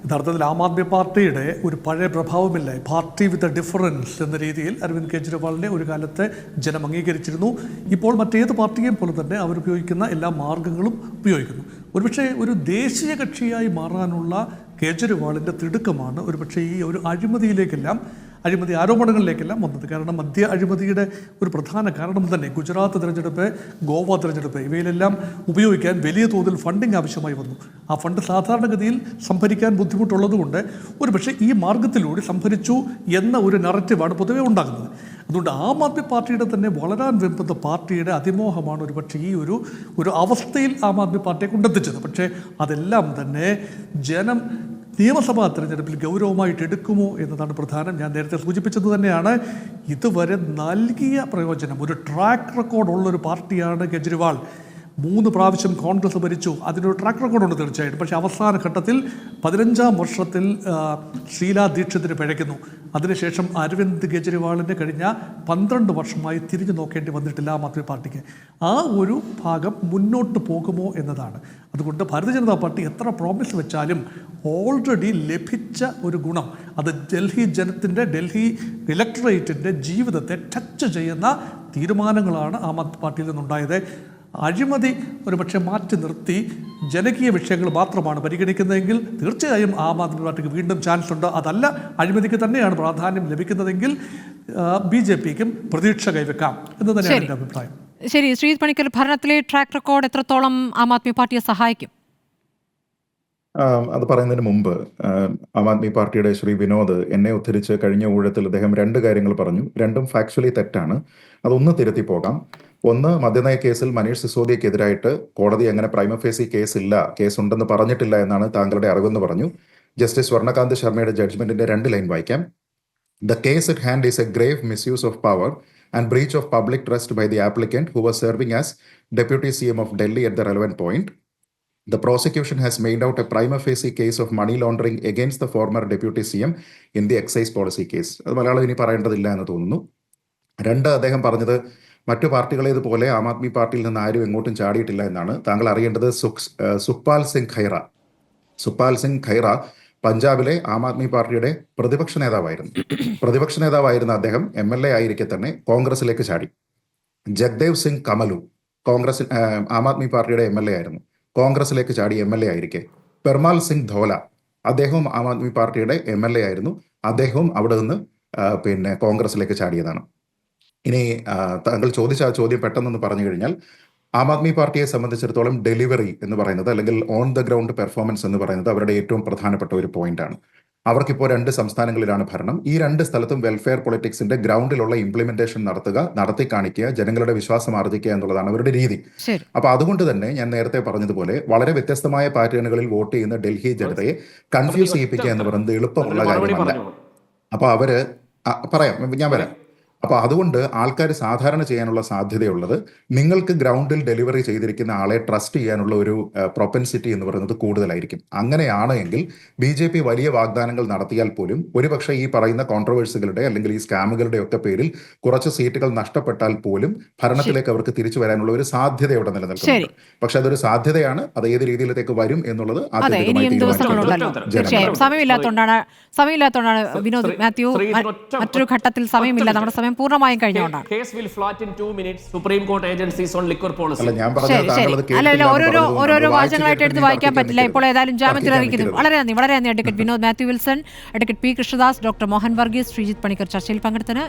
യഥാർത്ഥത്തിൽ ആം ആദ്മി പാർട്ടിയുടെ ഒരു പഴയ പ്രഭാവമില്ല. പാർട്ടി വിത്ത് എ ഡിഫറൻസ് എന്ന രീതിയിൽ അരവിന്ദ് കെജ്രിവാളിനെ ഒരു കാലത്ത് ജനം അംഗീകരിച്ചിരുന്നു. ഇപ്പോൾ മറ്റേത് പാർട്ടിയെയും പോലെ തന്നെ അവരുപയോഗിക്കുന്ന എല്ലാ മാർഗങ്ങളും ഉപയോഗിക്കുന്നു. ഒരുപക്ഷെ ഒരു ദേശീയ കക്ഷിയായി മാറാനുള്ള കേജ്രിവാളിൻ്റെ തിടുക്കമാണ് ഒരുപക്ഷെ ഈ ഒരു അഴിമതി ആരോപണങ്ങളിലേക്കെല്ലാം വന്നത്. കാരണം മദ്യ അഴിമതിയുടെ ഒരു പ്രധാന കാരണം തന്നെ ഗുജറാത്ത് തിരഞ്ഞെടുപ്പ്, ഗോവ തിരഞ്ഞെടുപ്പ് ഇവയിലെല്ലാം ഉപയോഗിക്കാൻ വലിയ തോതിൽ ഫണ്ടിങ് ആവശ്യമായി വന്നു. ആ ഫണ്ട് സാധാരണഗതിയിൽ സംഭരിക്കാൻ ബുദ്ധിമുട്ടുള്ളതുകൊണ്ട് ഒരുപക്ഷെ ഈ മാർഗത്തിലൂടെ സംഭരിച്ചു എന്ന ഒരു നറേറ്റീവാണ് പൊതുവെ ഉണ്ടാകുന്നത്. അതുകൊണ്ട് ആം ആദ്മി പാർട്ടിയുടെ തന്നെ വളരാൻ വെമ്പുന്ന പാർട്ടിയുടെ അതിമോഹമാണ് ഒരുപക്ഷെ ഈ ഒരു അവസ്ഥയിൽ ആം ആദ്മി പാർട്ടിയെ കൊണ്ടെത്തിച്ചത്. പക്ഷേ അതെല്ലാം തന്നെ ജനം നിയമസഭാ തെരഞ്ഞെടുപ്പിൽ ഗൗരവമായിട്ട് എടുക്കുമോ എന്നതാണ് പ്രധാനം. ഞാൻ നേരത്തെ സൂചിപ്പിച്ചത് തന്നെയാണ്, ഇതുവരെ നൽകിയ പ്രയോജനം, ഒരു ട്രാക്ക് റെക്കോർഡുള്ളൊരു പാർട്ടിയാണ് കേജ്രിവാൾ. 3 പ്രാവശ്യം കോൺഗ്രസ് ഭരിച്ചു, അതിനൊരു ട്രാക്ക് റെക്കോർഡുണ്ട് തീർച്ചയായിട്ടും. പക്ഷേ അവസാന ഘട്ടത്തിൽ 15ാം വർഷത്തിൽ ഷീലാ ദീക്ഷിതിന് പിഴയ്ക്കുന്നു. അതിനുശേഷം അരവിന്ദ് കെജ്രിവാളിൻ്റെ കഴിഞ്ഞ 12 വർഷമായി തിരിഞ്ഞു നോക്കേണ്ടി വന്നിട്ടില്ല ആം ആദ്മി പാർട്ടിക്ക്. ആ ഒരു ഭാഗം മുന്നോട്ട് പോകുമോ എന്നതാണ്. അതുകൊണ്ട് ഭാരതീയ ജനതാ പാർട്ടി എത്ര പ്രോമിസ് വെച്ചാലും ഓൾറെഡി ലഭിച്ച ഒരു ഗുണം, അത് ഡൽഹി ഇലക്ടറേറ്റിൻ്റെ ജീവിതത്തെ ടച്ച് ചെയ്യുന്ന തീരുമാനങ്ങളാണ് ആം ആദ്മി പാർട്ടിയിൽ നിന്നുണ്ടായത്. അഴിമതി ഒരുപക്ഷെ മാറ്റി നിർത്തി ജനകീയ വിഷയങ്ങൾ മാത്രമാണ് പരിഗണിക്കുന്നതെങ്കിൽ തീർച്ചയായും ആം ആദ്മി പാർട്ടിക്ക് വീണ്ടും ചാൻസ് ഉണ്ട്. അതല്ല, അഴിമതിക്ക് തന്നെയാണ് പ്രാധാന്യം ലഭിക്കുന്നതെങ്കിൽ BJPക്കും പ്രതീക്ഷ കൈവെക്കാം എന്ന് തന്നെയാണ് എൻ്റെ അഭിപ്രായം. ശരി, ശ്രീജിത്ത് പണിക്കർ, ഭരണത്തിലെ ട്രാക്ക് റെക്കോർഡ് എത്രത്തോളം ആം ആദ്മി പാർട്ടിയെ സഹായിക്കും? അത് പറയുന്നതിന് മുമ്പ് ആം ആദ്മി പാർട്ടിയുടെ ശ്രീ വിനോദ് എന്നെ ഉദ്ധരിച്ച് കഴിഞ്ഞ ഊഴത്തിൽ അദ്ദേഹം 2 കാര്യങ്ങൾ പറഞ്ഞു. രണ്ടും ഫാക്ച്വലി തെറ്റാണ്. അതൊന്ന് തിരുത്തി പോകാം. ഒന്ന്, മദ്യനയ കേസിൽ മനീഷ് സിസോദിയക്കെതിരായിട്ട് കോടതി അങ്ങനെ പ്രൈമ ഫേസി കേസുണ്ടെന്ന് പറഞ്ഞിട്ടില്ല എന്നാണ് താങ്കളുടെ അറിവെന്ന് പറഞ്ഞു. ജസ്റ്റിസ് സ്വർണ്ണകാന്ത് ശർമ്മയുടെ ജഡ്ജ്മെന്റിന്റെ 2 ലൈൻ വായിക്കാം. The case at hand is a grave misuse of power and breach of public trust by the applicant who was serving as Deputy CM of Delhi at the relevant point. The prosecution has made out a prima facie case of money laundering against the former Deputy CM in the excise policy case. അത് മലയാളം ഇനി പറയേണ്ടതില്ല എന്ന് തോന്നുന്നു. 2, അദ്ദേഹം പറഞ്ഞത് മറ്റു പാർട്ടികളേതുപോലെ ആം ആദ്മി പാർട്ടിയിൽ നിന്ന് ആരും എങ്ങോട്ടും ചാടിയിട്ടില്ല എന്നാണ്. താങ്കൾ അറിയേണ്ടത് സുഖ്പാൽ സിംഗ് ഖൈറ പഞ്ചാബിലെ ആം ആദ്മി പാർട്ടിയുടെ പ്രതിപക്ഷ നേതാവായിരുന്ന അദ്ദേഹം MLA ആയിരിക്കെ തന്നെ കോൺഗ്രസിലേക്ക് ചാടി. ജഗ്ദേവ് സിംഗ് കമലു ആം ആദ്മി പാർട്ടിയുടെ MLA ആയിരുന്നു, കോൺഗ്രസിലേക്ക് ചാടി MLA ആയിരിക്കെ. പെർമാൽ സിംഗ് ധോല, അദ്ദേഹവും ആം ആദ്മി പാർട്ടിയുടെ MLA ആയിരുന്നു, അദ്ദേഹവും അവിടെ നിന്ന് കോൺഗ്രസിലേക്ക് ചാടിയതാണ്. ഇനി താങ്കൾ ചോദിച്ച ആ ചോദ്യം പെട്ടെന്നൊന്ന് പറഞ്ഞു കഴിഞ്ഞാൽ, ആം ആദ്മി പാർട്ടിയെ സംബന്ധിച്ചിടത്തോളം ഡെലിവറി എന്ന് പറയുന്നത്, അല്ലെങ്കിൽ ഓൺ ദ ഗ്രൗണ്ട് പെർഫോമൻസ് എന്ന് പറയുന്നത് അവരുടെ ഏറ്റവും പ്രധാനപ്പെട്ട ഒരു പോയിന്റാണ്. അവർക്കിപ്പോൾ 2 സംസ്ഥാനങ്ങളിലാണ് ഭരണം. ഈ 2 സ്ഥലത്തും വെൽഫെയർ പൊളിറ്റിക്സിന്റെ ഗ്രൗണ്ടിലുള്ള ഇംപ്ലിമെന്റേഷൻ നടത്തി കാണിക്കുക, ജനങ്ങളുടെ വിശ്വാസം ആർജിക്കുക എന്നുള്ളതാണ് അവരുടെ രീതി. അപ്പൊ അതുകൊണ്ട് തന്നെ ഞാൻ നേരത്തെ പറഞ്ഞതുപോലെ വളരെ വ്യത്യസ്തമായ പാറ്റേണുകളിൽ വോട്ട് ചെയ്യുന്ന ഡൽഹി ജനതയെ കൺഫ്യൂസ് ചെയ്യിപ്പിക്കുക എന്ന് പറയുന്നത് എളുപ്പമുള്ള കാര്യമല്ല. അപ്പൊ ഞാൻ വരാം. അപ്പോൾ അതുകൊണ്ട് ആൾക്കാർ സാധാരണ ചെയ്യാനുള്ള സാധ്യതയുള്ളത്, നിങ്ങൾക്ക് ഗ്രൗണ്ടിൽ ഡെലിവറി ചെയ്തിരിക്കുന്ന ആളെ ട്രസ്റ്റ് ചെയ്യാനുള്ള ഒരു പ്രൊപ്പൻസിറ്റി എന്ന് പറയുന്നത് കൂടുതലായിരിക്കും. അങ്ങനെയാണ് എങ്കിൽ BJP വലിയ വാഗ്ദാനങ്ങൾ നടത്തിയാൽ പോലും ഒരുപക്ഷെ ഈ പറയുന്ന കോൺട്രവേഴ്സികളുടെ അല്ലെങ്കിൽ ഈ സ്കാമുകളുടെ ഒക്കെ പേരിൽ കുറച്ച് സീറ്റുകൾ നഷ്ടപ്പെട്ടാൽ പോലും ഭരണത്തിലേക്ക് അവർക്ക് തിരിച്ചു വരാനുള്ള ഒരു സാധ്യത ഇവിടെ നിലനിൽക്കുന്നുണ്ട്. പക്ഷെ അതൊരു സാധ്യതയാണ്. അത് ഏത് രീതിയിലേക്ക് വരും എന്നുള്ളത് തീർച്ചയായും സമയമില്ലാത്തതുകൊണ്ടാണ് വിനോദ് മാത്യു, മറ്റൊരു ഘട്ടത്തിൽ സമയമില്ല, നമ്മുടെ സമയം പൂർണ്ണമായും കഴിഞ്ഞുകൊണ്ടാണ്. ഓരോരോ വാചകങ്ങളായിട്ട് എടുത്ത് വായിക്കാൻ പറ്റില്ല. ഇപ്പോൾ ഏതായാലും ജാമ്യത്തിൽ അറിയിക്കുന്നു. വളരെ നന്ദി advocate Vinod Mathew Wilson, advocate P. Krishnadas, doctor Mohan Varghese, Sreejith Panicker ചർച്ചയിൽ പങ്കെടുത്തതിന്.